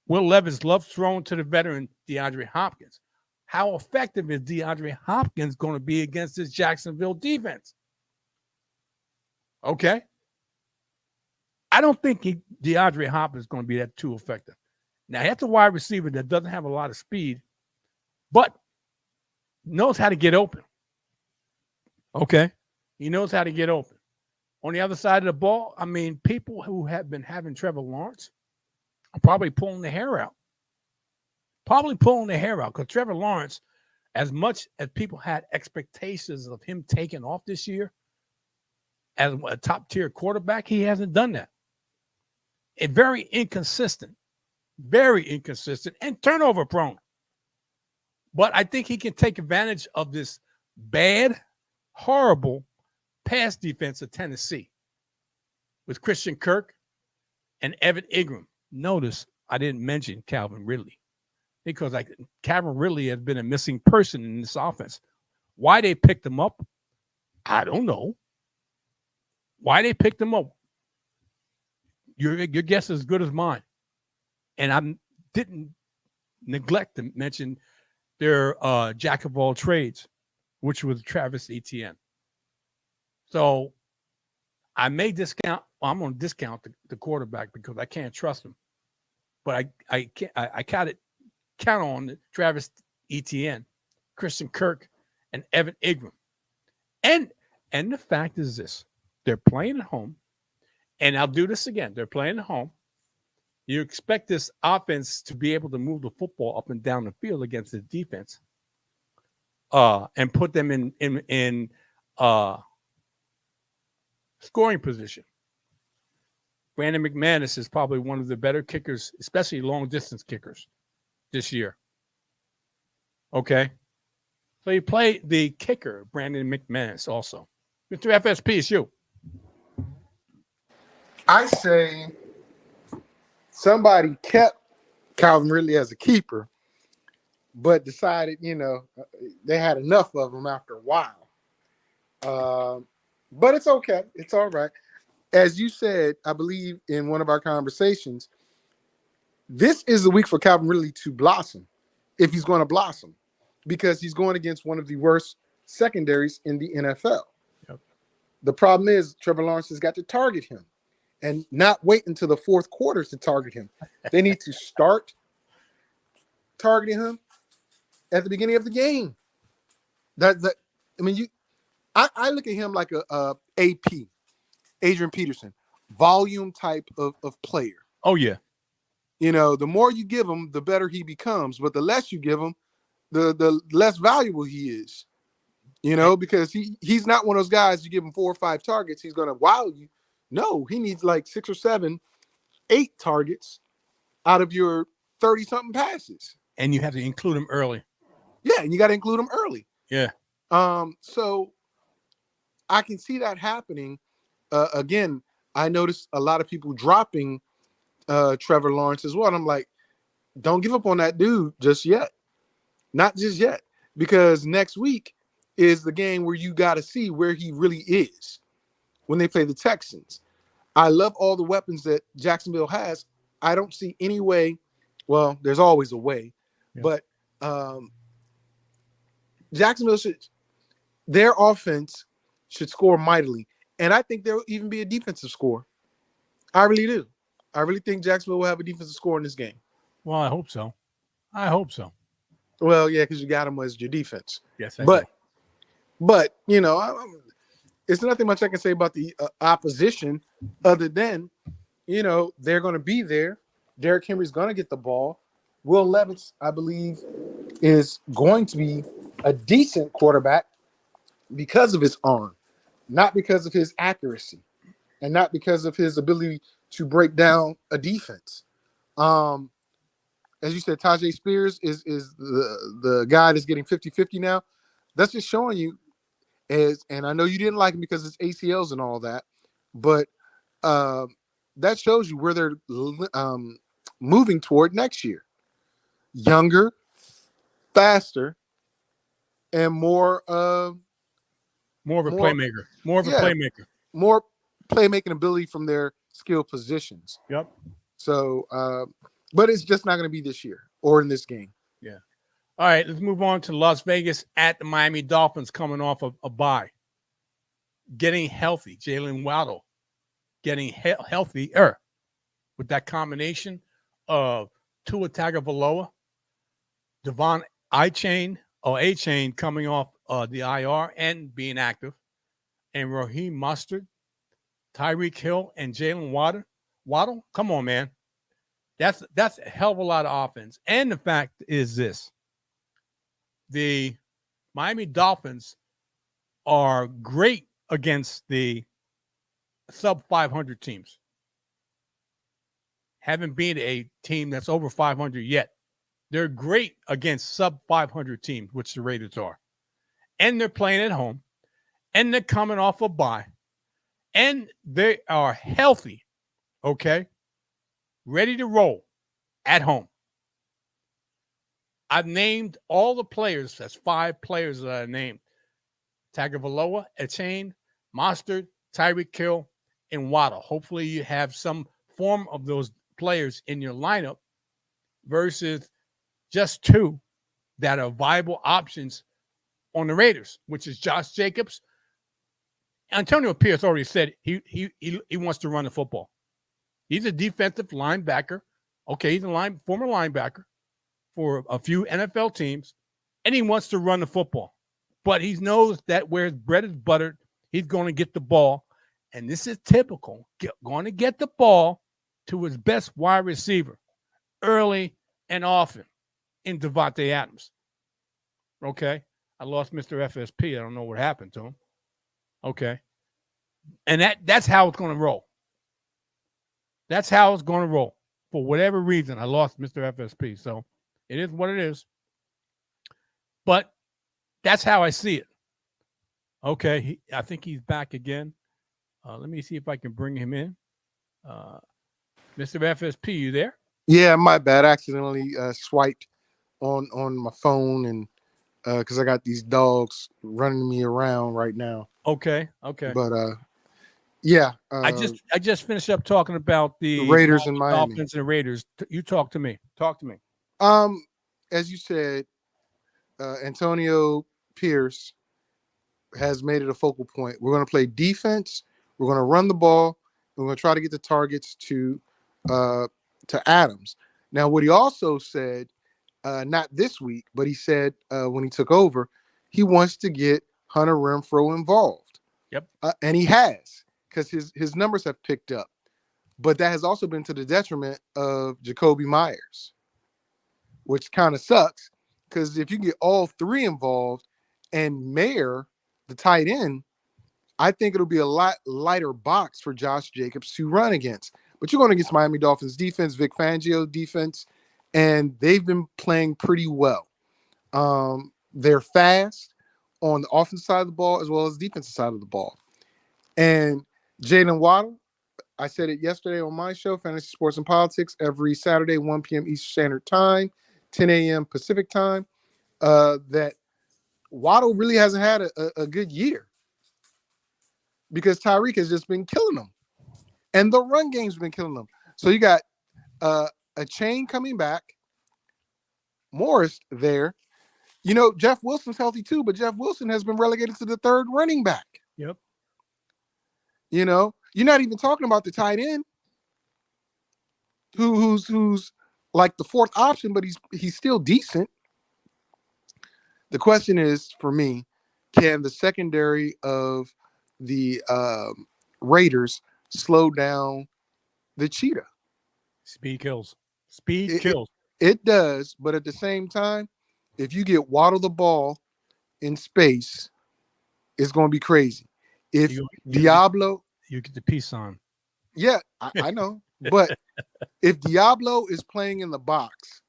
Will Levis loves throwing to the veteran DeAndre Hopkins. How effective is DeAndre Hopkins going to be against this Jacksonville defense? Okay. I don't think DeAndre Hopkins is going to be that too effective. Now, that's a wide receiver that doesn't have a lot of speed, but knows how to get open. Okay. He knows how to get open. On the other side of the ball, I mean, people who have been having Trevor Lawrence are probably pulling their hair out. Because Trevor Lawrence, as much as people had expectations of him taking off this year as a top-tier quarterback, he hasn't done that. Very inconsistent, and turnover-prone. But I think he can take advantage of this bad, horrible pass defense of Tennessee with Christian Kirk and Evan Ingram. Notice I didn't mention Calvin Ridley because Calvin Ridley has been a missing person in this offense. Why they picked him up, I don't know. Why they picked him up, your guess is as good as mine. And I didn't neglect to mention their jack of all trades, which was Travis Etienne. So I may discount. Well, I'm going to discount the quarterback because I can't trust him. But I count on Travis Etienne, Christian Kirk, and Evan Ingram. And the fact is this: they're playing at home, and I'll do this again. They're playing at home. You expect this offense to be able to move the football up and down the field against the defense, and put them in scoring position. Brandon McManus is probably one of the better kickers, especially long-distance kickers, this year. Okay? So you play the kicker, Brandon McManus, also. Mr. FSP, it's you. I say somebody kept Calvin Ridley as a keeper, but decided, they had enough of him after a while. But it's okay. It's all right. As you said, I believe in one of our conversations, this is the week for Calvin Ridley to blossom, if he's going to blossom, because he's going against one of the worst secondaries in the NFL. Yep. The problem is Trevor Lawrence has got to target him and not wait until the fourth quarter to target him. They need to start targeting him at the beginning of the game. I look at him like a AP, Adrian Peterson, volume type of player. Oh, yeah. The more you give him, the better he becomes. But the less you give him, the less valuable he is. Because he's not one of those guys you give him 4 or 5 targets, he's going to wow you. No, he needs like 6 or 7, 8 targets out of your 30-something passes. And you have to include him early. Yeah, and you got to include him early. Yeah. So I can see that happening. Again, I noticed a lot of people dropping Trevor Lawrence as well. And I'm like, don't give up on that dude just yet. Not just yet. Because next week is the game where you got to see where he really is when they play the Texans. I love all the weapons that Jacksonville has. I don't see any way. Well, there's always a way, Yeah. but Jacksonville their offense should score mightily, and I think there will even be a defensive score. I really do. I really think Jacksonville will have a defensive score in this game. Well, I hope so. I hope so. Well, yeah, because you got them as your defense. Yes, I do. But it's nothing much I can say about the opposition other than they're going to be there. Derrick Henry's going to get the ball. Will Levis, I believe, is going to be a decent quarterback because of his arm, not because of his accuracy, and not because of his ability to break down a defense. As you said, Tajay Spears is the guy that's getting 50-50 now. That's just showing you, and I know you didn't like him because it's ACLs and all that, but that shows you where they're moving toward next year. Younger, faster, and more of a playmaker. More playmaking ability from their skill positions. Yep. So, but it's just not going to be this year or in this game. Yeah. All right, let's move on to Las Vegas at the Miami Dolphins coming off of a bye. Getting healthy. Jalen Waddle getting healthier with that combination of Tua Tagovailoa, Devon A-Chain coming off the IR and being active, and Raheem Mostert, Tyreek Hill, and Jalen Waddle. Come on, man. That's a hell of a lot of offense. And the fact is this. The Miami Dolphins are great against the sub 500 teams. Haven't been a team that's over 500 yet. They're great against sub 500 teams, which the Raiders are. And they're playing at home. And they're coming off a bye. And they are healthy, okay? Ready to roll at home. I've named all the players. That's 5 players that I named. Tagovailoa, A-Chain, Mostert, Tyreek Hill, and Waddle. Hopefully you have some form of those players in your lineup versus just 2 that are viable options on the Raiders, which is Josh Jacobs. Antonio Pierce already said he wants to run the football. He's a defensive linebacker. Okay, he's a former linebacker for a few NFL teams, and he wants to run the football. But he knows that where his bread is buttered, he's going to get the ball. And this is typical. Going to get the ball to his best wide receiver early and often in Devontae Adams. Okay? I lost Mr. FSP. I don't know what happened to him. Okay? And that's how it's going to roll. That's how it's going to roll. For whatever reason, I lost Mr. FSP. So it is what it is. But that's how I see it. Okay, I think he's back again. Let me see if I can bring him in. Mr. FSP, you there? Yeah, my bad. I accidentally swiped on my phone, and because I got these dogs running me around right now. Okay. But yeah. I just finished up talking about the Raiders and Miami. Dolphins and Raiders. You talk to me. As you said, Antonio Pierce has made it a focal point. We're going to play defense. We're going to run the ball. We're going to try to get the targets to Adams. Now, what he also said, not this week, but he said when he took over, he wants to get Hunter Renfrow involved. Yep. And he has, because his numbers have picked up. But that has also been to the detriment of Jacoby Myers, which kind of sucks, because if you get all 3 involved and Mayer, the tight end, I think it'll be a lot lighter box for Josh Jacobs to run against. But you're going against Miami Dolphins defense, Vic Fangio defense, and they've been playing pretty well. They're fast on the offensive side of the ball as well as defensive side of the ball. And Jalen Waddle, I said it yesterday on my show, Fantasy Sports and Politics, every Saturday, 1 p.m. Eastern Standard Time, 10 a.m. Pacific Time, that Waddle really hasn't had a good year because Tyreek has just been killing them. And the run game's been killing them. So you got a chain coming back, Morris there. You know, Jeff Wilson's healthy too, but Jeff Wilson has been relegated to the third running back. Yep. You know, you're not even talking about the tight end who's like the fourth option, but he's still decent. The question is for me, can the secondary of the Raiders slow down the cheetah? Speed kills. Speed It, kills. it does, but at the same time, if you get Waddle the ball in space, it's going to be crazy. If Diablo, you get the peace on. yeah, I know, but if Diablo is playing in the box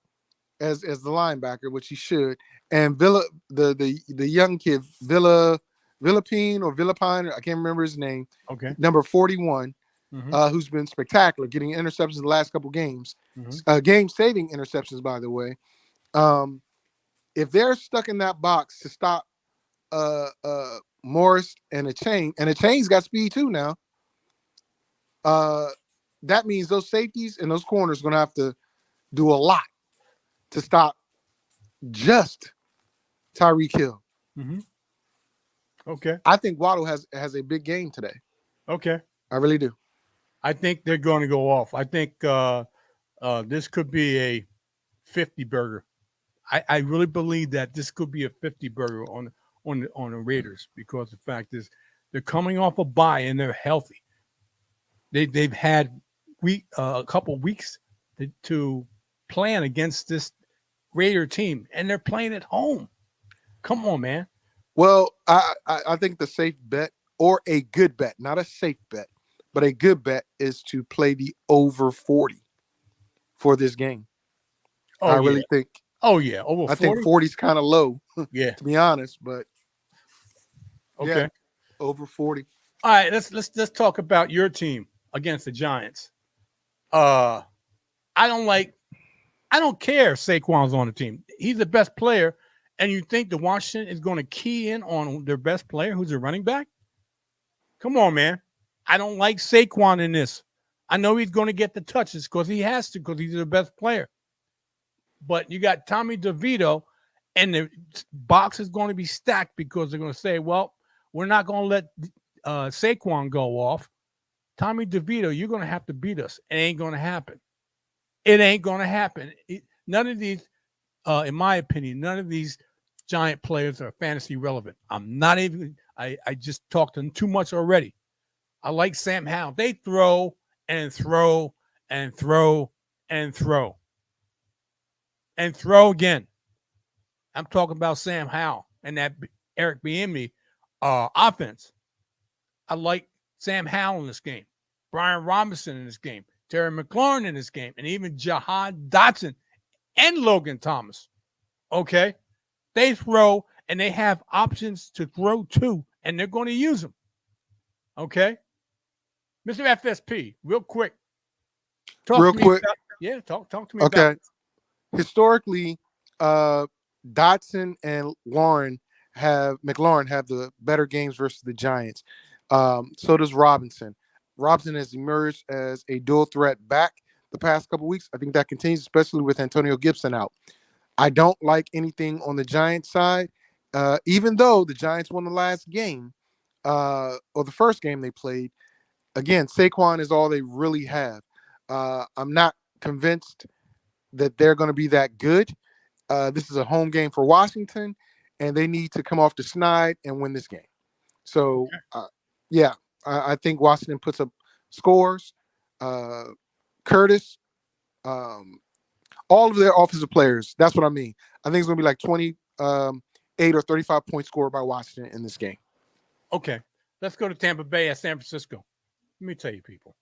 as the linebacker, which he should, and Villa, the young kid Villapine, I can't remember his name. Okay, number 41, who's been spectacular, getting interceptions in the last couple games, game-saving interceptions, by the way. If they're stuck in that box to stop Morris and a chain's got speed too now. That means those safeties and those corners are going to have to do a lot to stop just Tyreek Hill. Okay. I think Waddle has a big game today. Okay. I really do. I think they're going to go off. I think this could be a 50 burger. I really believe that this could be a 50 burger on the Raiders, because the fact is they're coming off a bye and they're healthy. They've had a couple weeks to plan against this Raider team, and they're playing at home. Come on, man. Well, I think the safe bet, or a good bet, not a safe bet, but a good bet, is to play the over 40 for this game. I really think. Oh yeah, over 40. I think 40 is kind of low. Yeah, to be honest, but okay, yeah, over 40. All right, let's talk about your team against the Giants. I don't care if Saquon's on the team. He's the best player, and you think the Washington is going to key in on their best player, who's a running back? Come on, man. I don't like Saquon in this. I know he's going to get the touches because he has to, because he's the best player. But you got Tommy DeVito, and the box is going to be stacked because they're going to say, well, we're not going to let Saquon go off. Tommy DeVito, you're going to have to beat us. It ain't going to happen. It ain't going to happen. None of these, in my opinion, none of these Giant players are fantasy relevant. I'm not even, I just talked to them too much already. I like Sam Howell. They throw and throw and throw and throw. And throw again. I'm talking about Sam Howell and that Eric Bieniemy offense. I like Sam Howell in this game, Brian Robinson in this game, Terry McLaurin in this game, and even Jahan Dotson and Logan Thomas. Okay? They throw, and they have options to throw to, and they're going to use them. Okay? Mr. FSP, real quick. Talk to me about it. Historically, Dotson and McLaurin have the better games versus the Giants. So does Robinson. Robinson has emerged as a dual threat back the past couple weeks. I think that continues, especially with Antonio Gibson out. I don't like anything on the Giants side, even though the Giants won the last game, or the first game they played. Again, Saquon is all they really have. I'm not convinced that they're going to be that good. This is a home game for Washington, and they need to come off the schneid and win this game. So, I think Washington puts up scores. Curtis, all of their offensive players, that's what I mean. I think it's going to be like 28 or 35 point score by Washington in this game. Okay. Let's go to Tampa Bay at San Francisco. Let me tell you, people.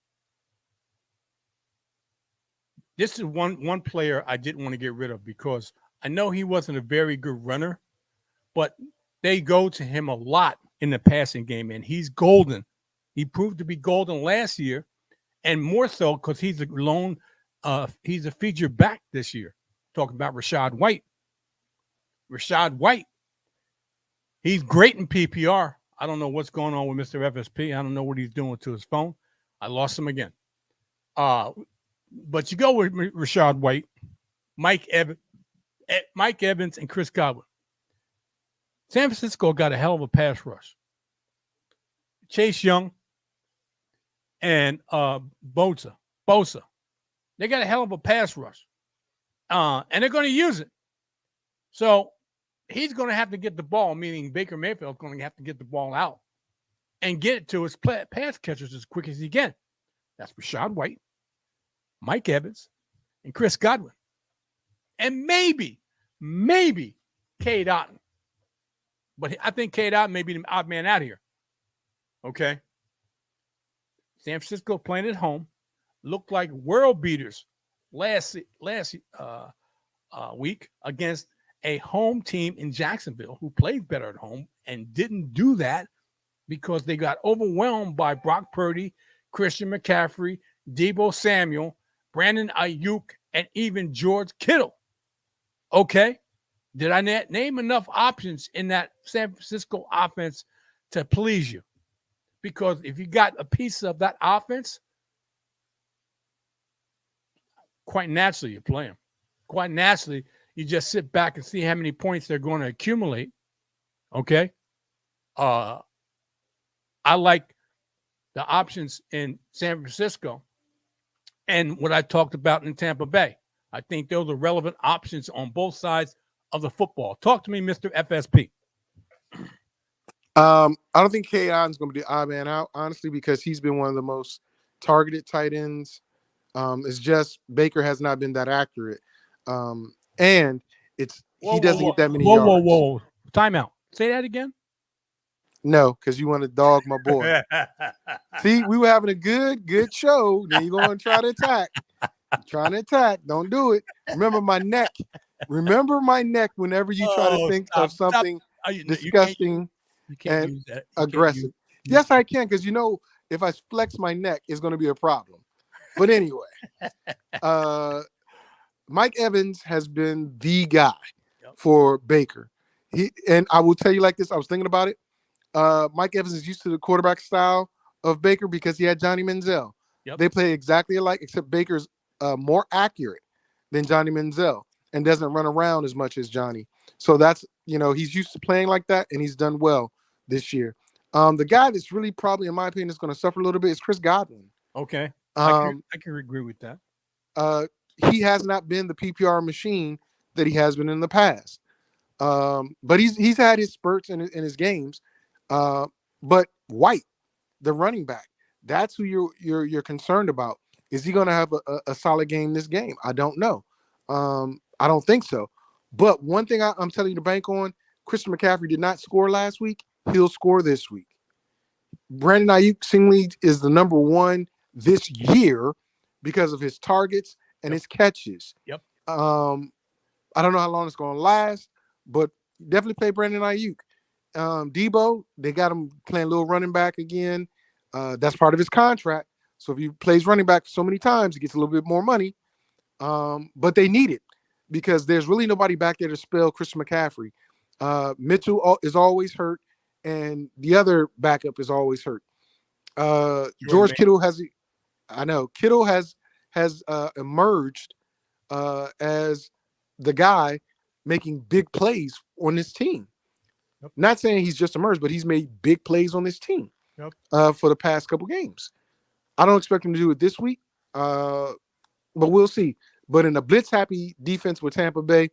This is one player I didn't want to get rid of because I know he wasn't a very good runner, but they go to him a lot in the passing game, and he's golden. He proved to be golden last year, and more so because he's a lone, he's a feature back this year. Talking about Rashad White. Rashad White, he's great in PPR. I don't know what's going on with Mr. FSP. I don't know what he's doing to his phone. I lost him again. But you go with Rashad White, Mike Evans, and Chris Godwin. San Francisco got a hell of a pass rush. Chase Young and Bosa. They got a hell of a pass rush. And they're going to use it. So he's going to have to get the ball, meaning Baker Mayfield's going to have to get the ball out and get it to his pass catchers as quick as he can. That's Rashad White, Mike Evans, and Chris Godwin. And maybe Cade Otton. But I think Cade Otton may be the odd man out here. Okay? San Francisco playing at home. Looked like world beaters last week against a home team in Jacksonville who played better at home and didn't do that because they got overwhelmed by Brock Purdy, Christian McCaffrey, Deebo Samuel, Brandon Ayuk, and even George Kittle. Okay? Did I name enough options in that San Francisco offense to please you? Because if you got a piece of that offense, quite naturally you play them. Quite naturally, you just sit back and see how many points they're going to accumulate. Okay? I like the options in San Francisco and what I talked about in Tampa Bay. I think those are relevant options on both sides of the football. Talk to me, Mr. FSP. I don't think Cade Otton's going to be the odd man out, honestly, because he's been one of the most targeted tight ends. It's just Baker has not been that accurate. And he doesn't get that many yards. Whoa. Timeout. Say that again. No, because you want to dog my boy. See, we were having a good show. Then you're going to try to attack. Trying to attack. Don't do it. Remember my neck. Remember my neck whenever you try to think of something disgusting and aggressive. Yes, I can, because if I flex my neck, it's going to be a problem. But anyway, Mike Evans has been the guy for Baker. And I will tell you like this. I was thinking about it. Mike Evans is used to the quarterback style of Baker because he had Johnny Manziel. Yep. They play exactly alike, except Baker's more accurate than Johnny Manziel and doesn't run around as much as Johnny. So that's, he's used to playing like that, and he's done well this year. The guy that's really probably, in my opinion, is going to suffer a little bit is Chris Godwin. Okay. I can agree with that. He has not been the PPR machine that he has been in the past. But he's had his spurts in his games. But White, the running back, that's who you're concerned about. Is he going to have a solid game this game? I don't know. I don't think so. But one thing I'm telling you to bank on, Christian McCaffrey did not score last week. He'll score this week. Brandon Ayuk seemingly is the number one this year because of his targets and his catches. Yep. I don't know how long it's going to last, but definitely play Brandon Ayuk. Deebo, they got him playing a little running back again. That's part of his contract. So if he plays running back so many times, he gets a little bit more money. But they need it because there's really nobody back there to spell Christian McCaffrey. Mitchell is always hurt, and the other backup is always hurt. George Kittle Kittle has emerged as the guy making big plays on this team. Yep. Not saying he's just emerged, but he's made big plays on this team for the past couple games. I don't expect him to do it this week, but we'll see. But in a blitz-happy defense with Tampa Bay,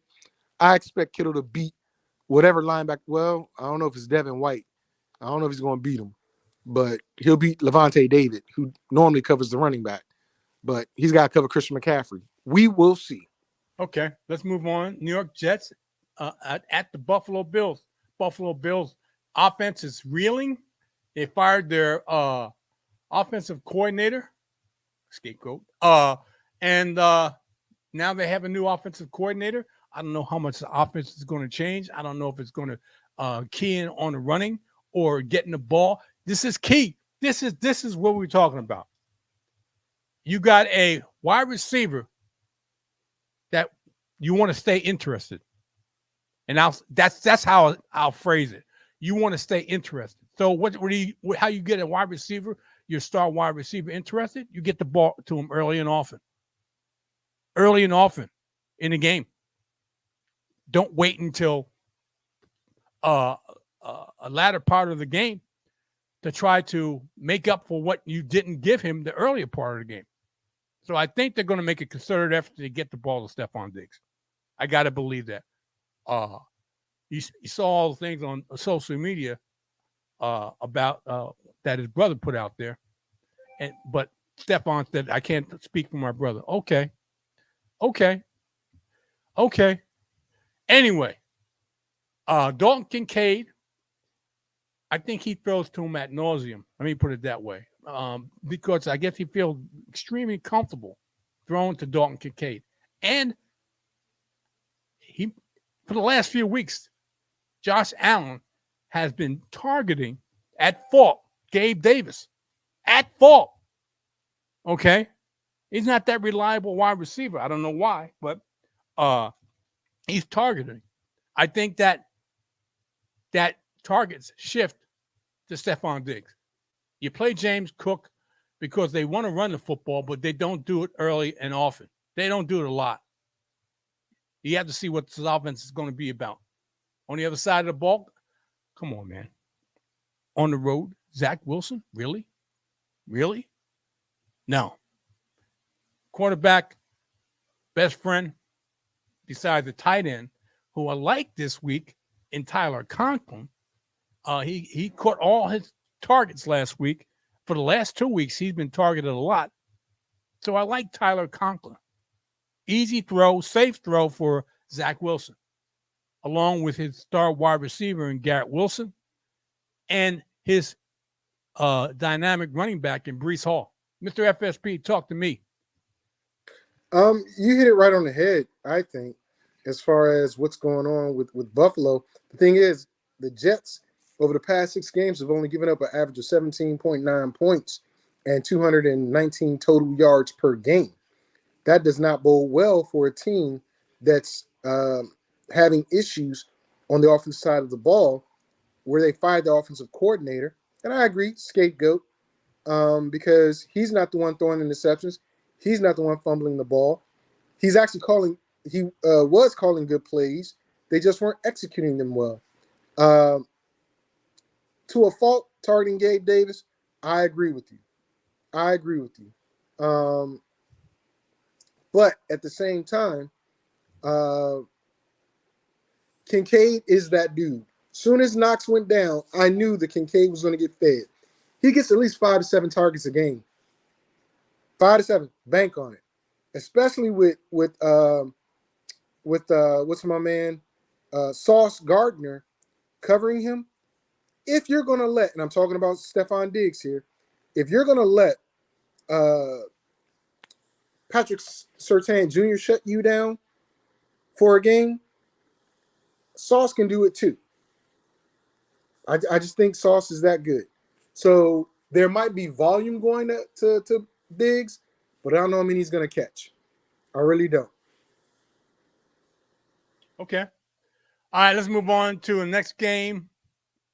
I expect Kittle to beat whatever linebacker. Well, I don't know if it's Devin White. I don't know if he's going to beat him, but he'll beat Levante David, who normally covers the running back. But he's got to cover Christian McCaffrey. We will see. Okay, let's move on. New York Jets at the Buffalo Bills. Buffalo Bills offense is reeling. They fired their offensive coordinator, scapegoat, and now they have a new offensive coordinator. I don't know how much the offense is going to change. I don't know if it's going to key in on the running or getting the ball. This is key. This is what we're talking about. you got a wide receiver that you want to stay interested. And that's how I'll phrase it. You want to stay interested. So how you get a wide receiver, your star wide receiver interested? You get the ball to him early and often in the game. Don't wait until uh, a latter part of the game to try to make up for what you didn't give him the earlier part of the game. So I think they're going to make a concerted effort to get the ball to Stephon Diggs. I got to believe that. You saw all the things on social media about that his brother put out there, but Stephon said, "I can't speak for my brother." Okay. Anyway, Dalton Kincaid, I think he throws to him ad nauseum. Let me put it that way, because I guess he feels extremely comfortable throwing to Dalton Kincaid, and he for the last few weeks, Josh Allen has been targeting at fault Gabe Davis at fault. Okay, he's not that reliable wide receiver. I don't know why, but he's targeting. I think that targets shift to Stephon Diggs. You play James Cook because they want to run the football, but they don't do it early and often. They don't do it a lot. You have to see what this offense is going to be about. On the other side of the ball, come on, man. On the road, Zach Wilson? Really? Really? No. Quarterback, best friend, besides the tight end, who I like this week in Tyler Conklin. He caught all his targets last week. For the last 2 weeks, he's been targeted a lot. So I like Tyler Conklin. Easy throw, safe throw for Zach Wilson, along with his star wide receiver in Garrett Wilson and his dynamic running back in Breece Hall. Mr. FSP, talk to me. You hit it right on the head, I think, as far as what's going on with Buffalo. The thing is, the Jets over the past 6 games have only given up an average of 17.9 points and 219 total yards per game. That does not bode well for a team that's having issues on the offensive side of the ball, where they fired the offensive coordinator. And I agree, scapegoat, because he's not the one throwing interceptions. He's not the one fumbling the ball. He's actually was calling good plays. They just weren't executing them well. To a fault, targeting Gabe Davis, I agree with you. But at the same time, Kincaid is that dude. Soon as Knox went down, I knew that Kincaid was going to get fed. He gets at least 5 to 7 targets a game. 5 to 7, bank on it. Especially with what's my man, Sauce Gardner covering him. If you're going to let, and I'm talking about Stephon Diggs here, if you're going to let Patrick Surtain Jr. shut you down for a game, Sauce can do it too. I just think Sauce is that good. So there might be volume going to Diggs, but I don't know how many he's going to catch. I really don't. Okay. All right, let's move on to the next game.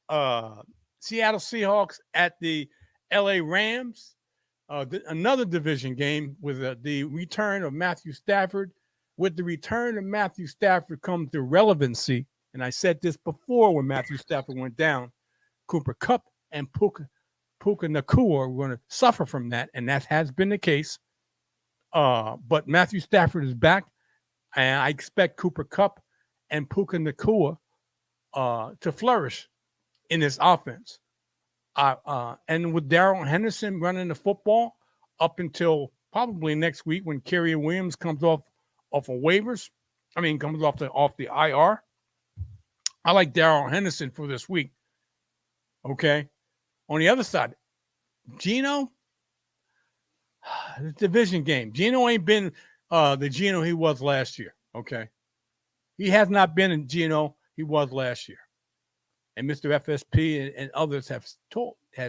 Seattle Seahawks at the LA Rams. Another division game with the return of Matthew Stafford. With the return of Matthew Stafford comes the relevancy. And I said this before when Matthew Stafford went down. Cooper Kupp and Puka Nacua were going to suffer from that, and that has been the case. But Matthew Stafford is back, and I expect Cooper Kupp and Puka Nacua to flourish in this offense. And with Darrell Henderson running the football up until probably next week when Kerry Williams comes off of waivers, comes off the IR. I like Darrell Henderson for this week. Okay. On the other side, Geno, the division game. Geno ain't been the Geno he was last year. Okay. He has not been in Geno he was last year. And Mr. FSP and others have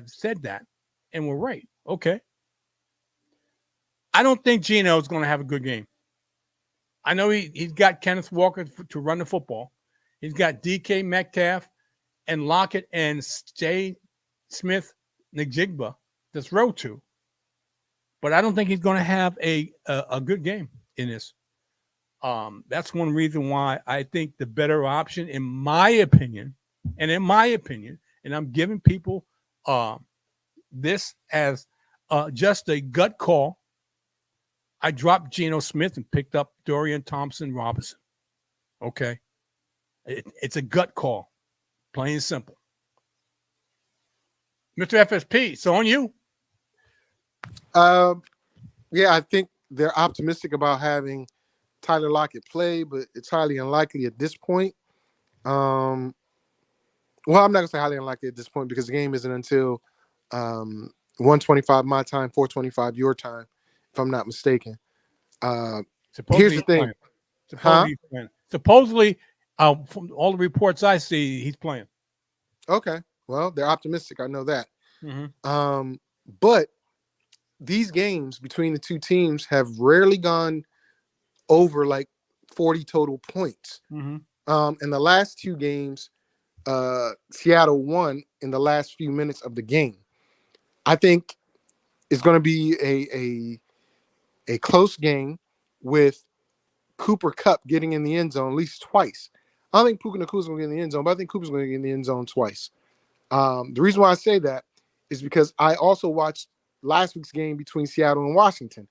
said that, and we're right. Okay. I don't think Geno is going to have a good game. I know he's got Kenneth Walker to run the football. He's got DK Metcalf and Lockett and Jay Smith Njigba to throw to. But I don't think he's going to have a good game in this. That's one reason why I think the better option, in my opinion, and I'm giving people this as just a gut call. I dropped Geno Smith and picked up Dorian Thompson Robinson. Okay. It's a gut call, plain and simple. Mr. FSP, so on you. Yeah, I think they're optimistic about having Tyler Lockett play, but it's highly unlikely at this point. Well, I'm not gonna say highly unlikely at this point because the game isn't until 1:25 my time, 4:25 your time, if I'm not mistaken. Here's the thing. Supposedly, from all the reports I see, he's playing. Okay. Well, they're optimistic. I know that. Mm-hmm. But these games between the two teams have rarely gone over like 40 total points. Mm-hmm. In the last two games, Seattle won in the last few minutes of the game. I think it's going to be a close game with Cooper Kupp getting in the end zone at least twice. I don't think Puka Nakuma's going to get in the end zone, but I think Cooper's going to get in the end zone twice. The reason why I say that is because I also watched last week's game between Seattle and Washington.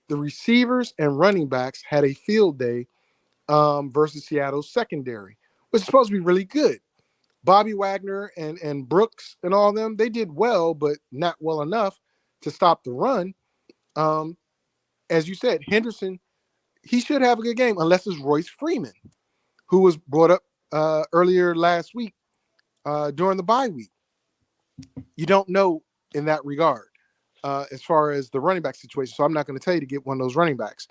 The receivers and running backs had a field day versus Seattle's secondary, which is supposed to be really good. Bobby Wagner and Brooks and all of them, they did well, but not well enough to stop the run. As you said, Henderson, he should have a good game unless it's Royce Freeman, who was brought up earlier last week during the bye week. You don't know in that regard as far as the running back situation, so I'm not going to tell you to get one of those running backs.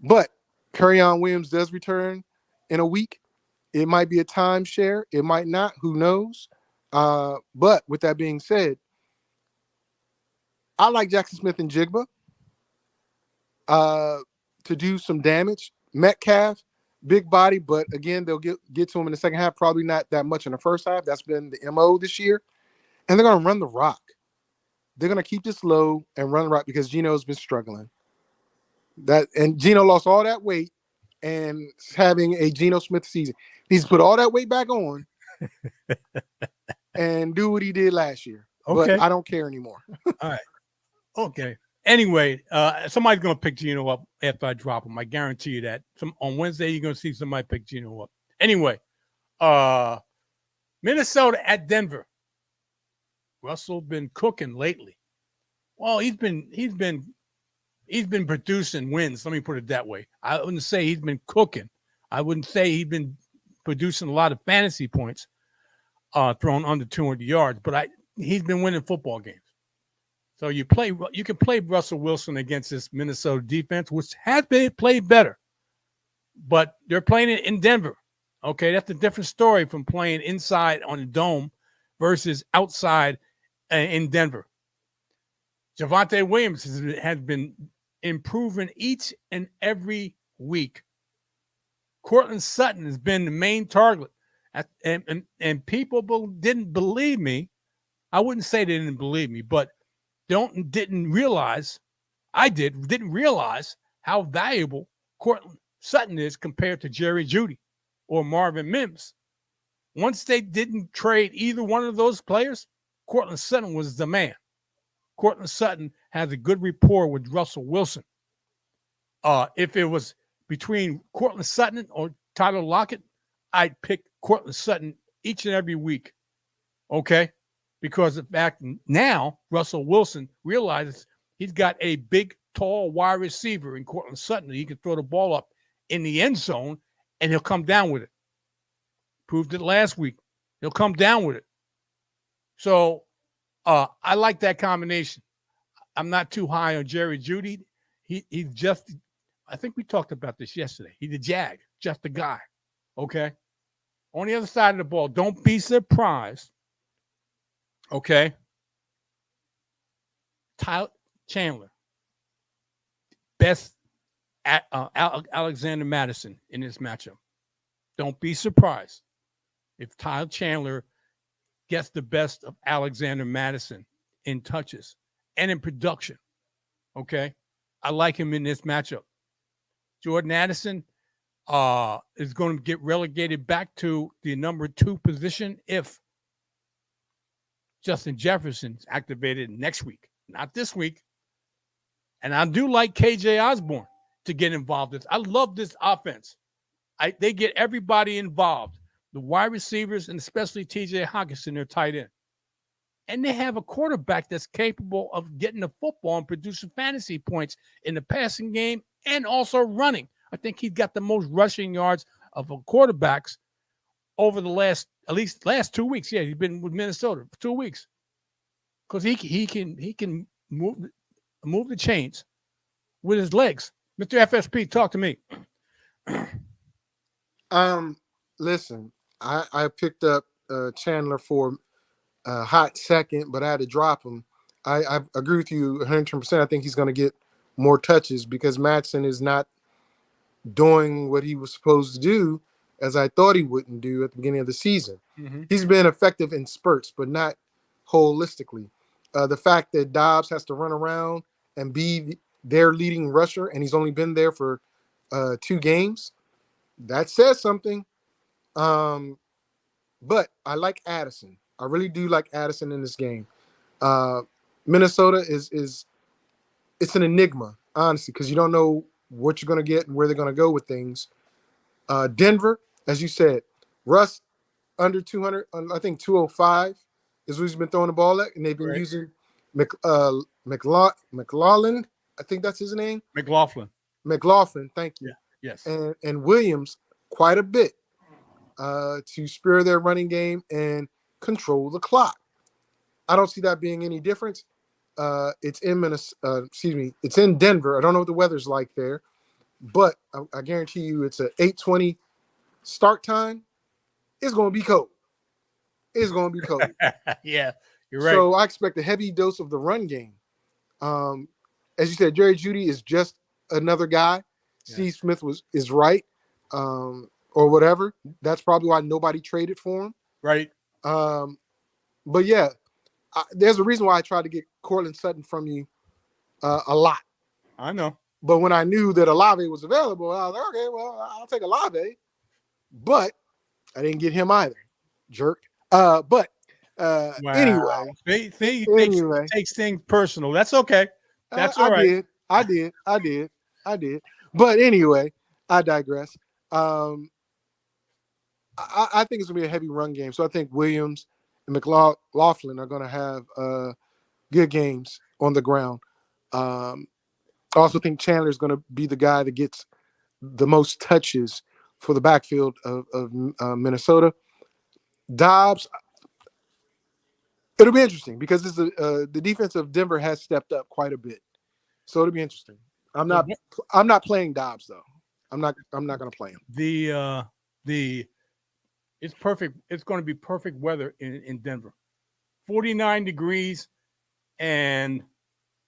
But Kerryon Williams does return in a week. It might be a timeshare. It might not. Who knows? But with that being said, I like Jackson Smith and Jigba to do some damage. Metcalf, big body, but again, they'll get to him in the second half. Probably not that much in the first half. That's been the MO this year. And they're going to run the rock. They're going to keep this low and run the rock because Geno's been struggling. And Geno lost all that weight and having a Geno Smith season. He's put all that weight back on and do what he did last year. Okay. But I don't care anymore. All right. Okay. Anyway, somebody's going to pick Geno up after I drop him. I guarantee you that. On Wednesday, you're going to see somebody pick Geno up. Anyway, Minnesota at Denver. Russell been cooking lately. Well, he's been producing wins. Let me put it that way. I wouldn't say he's been cooking. I wouldn't say he's been producing a lot of fantasy points, thrown under 200 yards. But he's been winning football games. So you can play Russell Wilson against this Minnesota defense, which has been played better. But they're playing it in Denver. Okay, that's a different story from playing inside on the dome versus outside in Denver. Javonte Williams has been improving each and every week. Cortland Sutton has been the main target. And people didn't believe me. I wouldn't say they didn't believe me, but didn't realize how valuable Cortland Sutton is compared to Jerry Jeudy or Marvin Mims. Once they didn't trade either one of those players, Cortland Sutton was the man. Cortland Sutton has a good rapport with Russell Wilson. If it was between Cortland Sutton or Tyler Lockett, I'd pick Cortland Sutton each and every week. Okay? Because in fact, now Russell Wilson realizes he's got a big, tall wide receiver in Cortland Sutton. He can throw the ball up in the end zone, and he'll come down with it. Proved it last week. He'll come down with it. So I like that combination. I'm not too high on Jerry Jeudy. He's just, I think we talked about this yesterday. He's a jag, just a guy. Okay? On the other side of the ball, don't be surprised. Okay? Tyler Chandler. best Alexander Madison in this matchup. Don't be surprised if Tyler Chandler gets the best of Alexander Madison in touches and in production. Okay. I like him in this matchup. Jordan Addison is going to get relegated back to the number 2 position if Justin Jefferson's activated next week, not this week. And I do like KJ Osborne to get involved. I love this offense. They get everybody involved, the wide receivers and especially TJ Hawkinson, their tight end. And they have a quarterback that's capable of getting the football and producing fantasy points in the passing game and also running. I think he's got the most rushing yards of quarterbacks over the last 2 weeks. Yeah, he's been with Minnesota for 2 weeks because he can move the chains with his legs. Mr. FSP, talk to me. Listen, I picked up Chandler for a hot second, but I had to drop him. I agree with you 110%. I think he's going to get more touches because Matson is not doing what he was supposed to do, as I thought he wouldn't do at the beginning of the season. Mm-hmm. He's been effective in spurts, but not holistically. The fact that Dobbs has to run around and be their leading rusher, and he's only been there for 2 games, that says something. But I like Addison. I really do like Addison in this game. Minnesota is it's an enigma, honestly, because you don't know what you're going to get and where they're going to go with things. Denver, as you said, Russ under 200, I think 205 is what he's been throwing the ball at, and they've been using McLaughlin. I think that's his name. McLaughlin, thank you. Yeah. Yes. And Williams quite a bit to spur their running game and control the clock. I don't see that being any difference. It's in it's in Denver. I don't know what the weather's like there, but I guarantee you it's a 8:20 start time. It's going to be cold. It's going to be cold. Yeah, you're right. So I expect a heavy dose of the run game. As you said, Jerry Jeudy is just another guy. Yeah. Steve Smith is right, or whatever. That's probably why nobody traded for him. Right. But yeah, there's a reason why I tried to get Cortland Sutton from you a lot. I know. But when I knew that Olave was available, I was like, okay, well, I'll take Olave. But I didn't get him either, jerk. But wow. Anyway. Anyway. Takes things personal. That's okay. That's all right. I did. But anyway, I digress. I think it's going to be a heavy run game. So I think Williams and McLaughlin are going to have good games on the ground. I also think Chandler is going to be the guy that gets the most touches for the backfield of Minnesota. Dobbs, it'll be interesting because the defense of Denver has stepped up quite a bit, so it'll be interesting. I'm not playing Dobbs though. I'm not going to play him. It's perfect. It's going to be perfect weather in Denver. 49 degrees and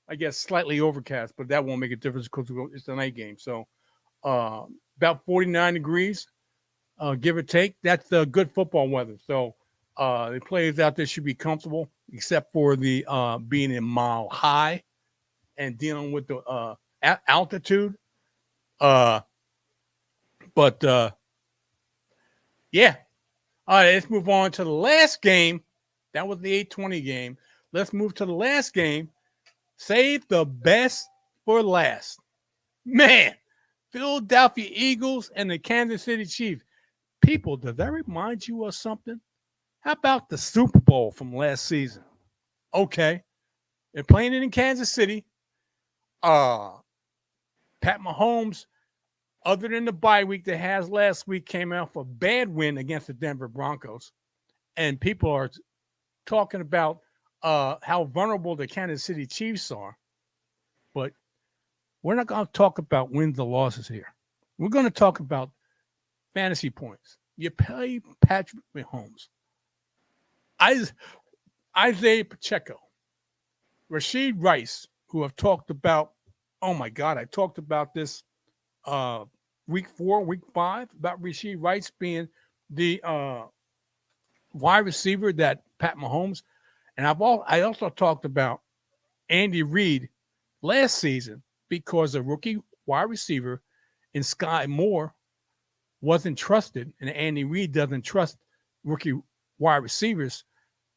I guess slightly overcast, but that won't make a difference because it's a night game. So about 49 degrees, give or take. That's the good football weather. So the players out there should be comfortable, except for the being in Mile High and dealing with the altitude. But yeah. All right, let's move on to the last game. That was the 8:20 game. Let's move to the last game. Save the best for last. Man, Philadelphia Eagles and the Kansas City Chiefs. People, does that remind you of something? How about the Super Bowl from last season? Okay. They're playing it in Kansas City. Pat Mahomes, other than the bye week that has last week, came out for a bad win against the Denver Broncos. And people are talking about how vulnerable the Kansas City Chiefs are. But we're not going to talk about wins or losses here. We're going to talk about fantasy points. You play Patrick Mahomes, Isaiah Pacheco, Rashid Rice, who I've talked about Oh my God, I talked about this uh week 4, week 5 about Rasheed Rice being the wide receiver that Pat Mahomes, and I also talked about Andy Reid last season because a rookie wide receiver in Sky Moore wasn't trusted, and Andy Reid doesn't trust rookie wide receivers.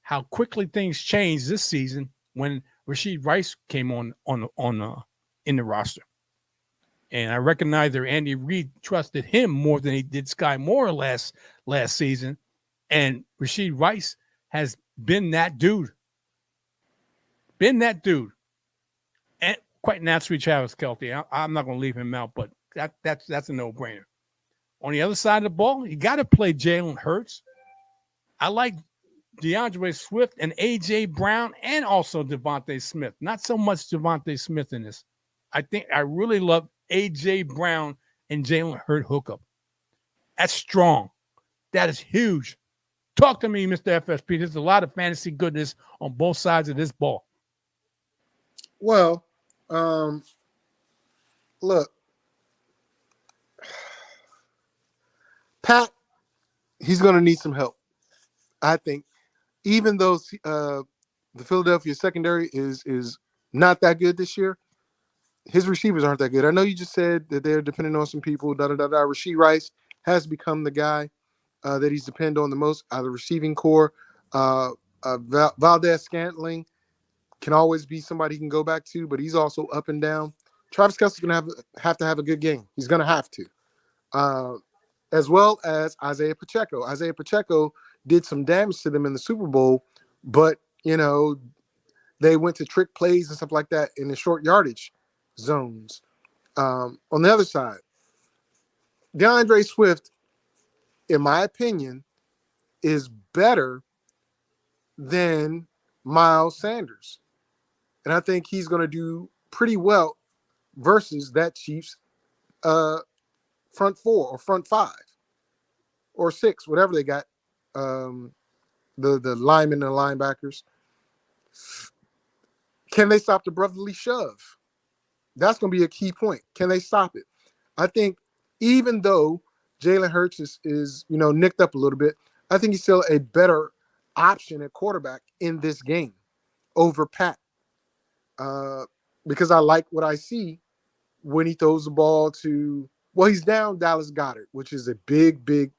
How quickly things changed this season when Rasheed Rice came on in the roster, and I recognize that Andy Reid trusted him more than he did Sky Moore last season, and Rasheed Rice has been that dude, and quite naturally, Travis Kelce. I'm not going to leave him out, but that's a no brainer. On the other side of the ball, you got to play Jalen Hurts. I like DeAndre Swift and AJ Brown and also Devontae Smith. Not so much Devontae Smith in this. I really love AJ Brown and Jalen Hurts hookup. That's strong. That is huge. Talk to me, Mr. FSP. There's a lot of fantasy goodness on both sides of this ball. Well, look, Pat, he's going to need some help. I think, even though the Philadelphia secondary is not that good this year, his receivers aren't that good. I know you just said that they're depending on some people. Rasheed Rice has become the guy that he's depended on the most out of the receiving core. Valdez Scantling can always be somebody he can go back to, but he's also up and down. Travis Kelce's going to have to have a good game. He's going to have to. As well as Isaiah Pacheco. Isaiah Pacheco did some damage to them in the Super Bowl, but, they went to trick plays and stuff like that in the short yardage zones. On the other side, DeAndre Swift, in my opinion, is better than Miles Sanders. And I think he's going to do pretty well versus that Chiefs front 4 or front 5 or 6, whatever they got, the linemen and linebackers. Can they stop the brotherly shove? That's going to be a key point. Can they stop it? I think even though Jalen Hurts is nicked up a little bit, I think he's still a better option at quarterback in this game over Pat. Because I like what I see when he throws the ball to, well, he's down Dallas Goedert, which is a big, big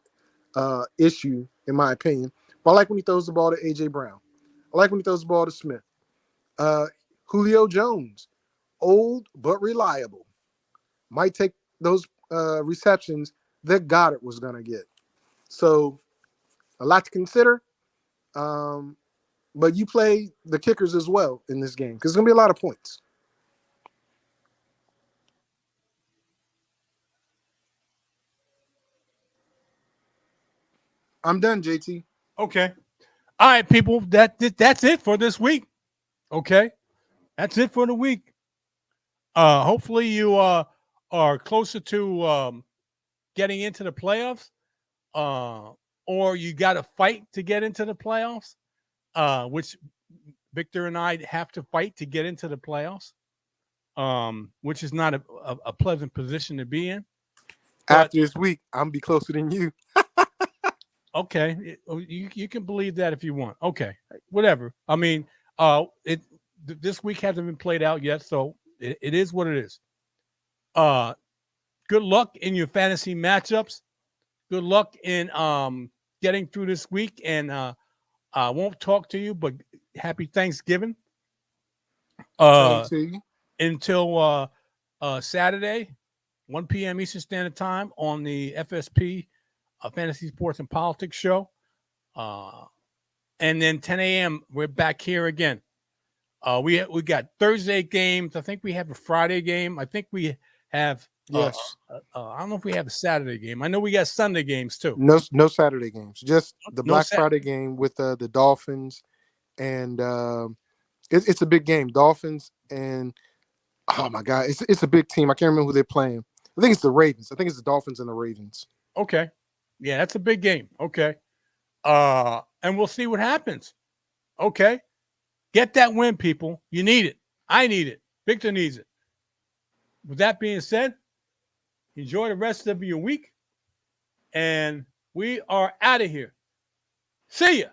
issue in my opinion. But I like when he throws the ball to AJ Brown. I like when he throws the ball to Smith. Julio Jones, old but reliable, might take those receptions that Goddard was going to get. So a lot to consider. But you play the kickers as well in this game because it's going to be a lot of points. I'm done, JT. Okay. All right, people. That's it for this week. Okay. That's it for the week. Hopefully you are closer to getting into the playoffs, or you got to fight to get into the playoffs, which Victor and I have to fight to get into the playoffs, which is not a pleasant position to be in. But, after this week, I'm going to be closer than you. Okay. You can believe that if you want. Okay. Whatever. I mean, this week hasn't been played out yet, so it is what it is. Good luck in your fantasy matchups. Good luck in getting through this week. And I won't talk to you, but happy Thanksgiving. Same to you. Until Saturday, 1 p.m. Eastern Standard Time on the FSP Fantasy Sports and Politics show. And then 10 a.m. we're back here again. We got Thursday games. I think we have a Friday game. I think we have. Yes. I don't know if we have a Saturday game. I know we got Sunday games too. No Saturday games. Just the No Black Friday game with the Dolphins, and it's a big game. Dolphins and oh my God, it's a big team. I can't remember who they're playing. I think it's the Ravens. I think it's the Dolphins and the Ravens. Okay, yeah, that's a big game. Okay, and we'll see what happens. Okay, get that win, people. You need it. I need it. Victor needs it. with that being said, enjoy the rest of your week. And we are out of here. See ya.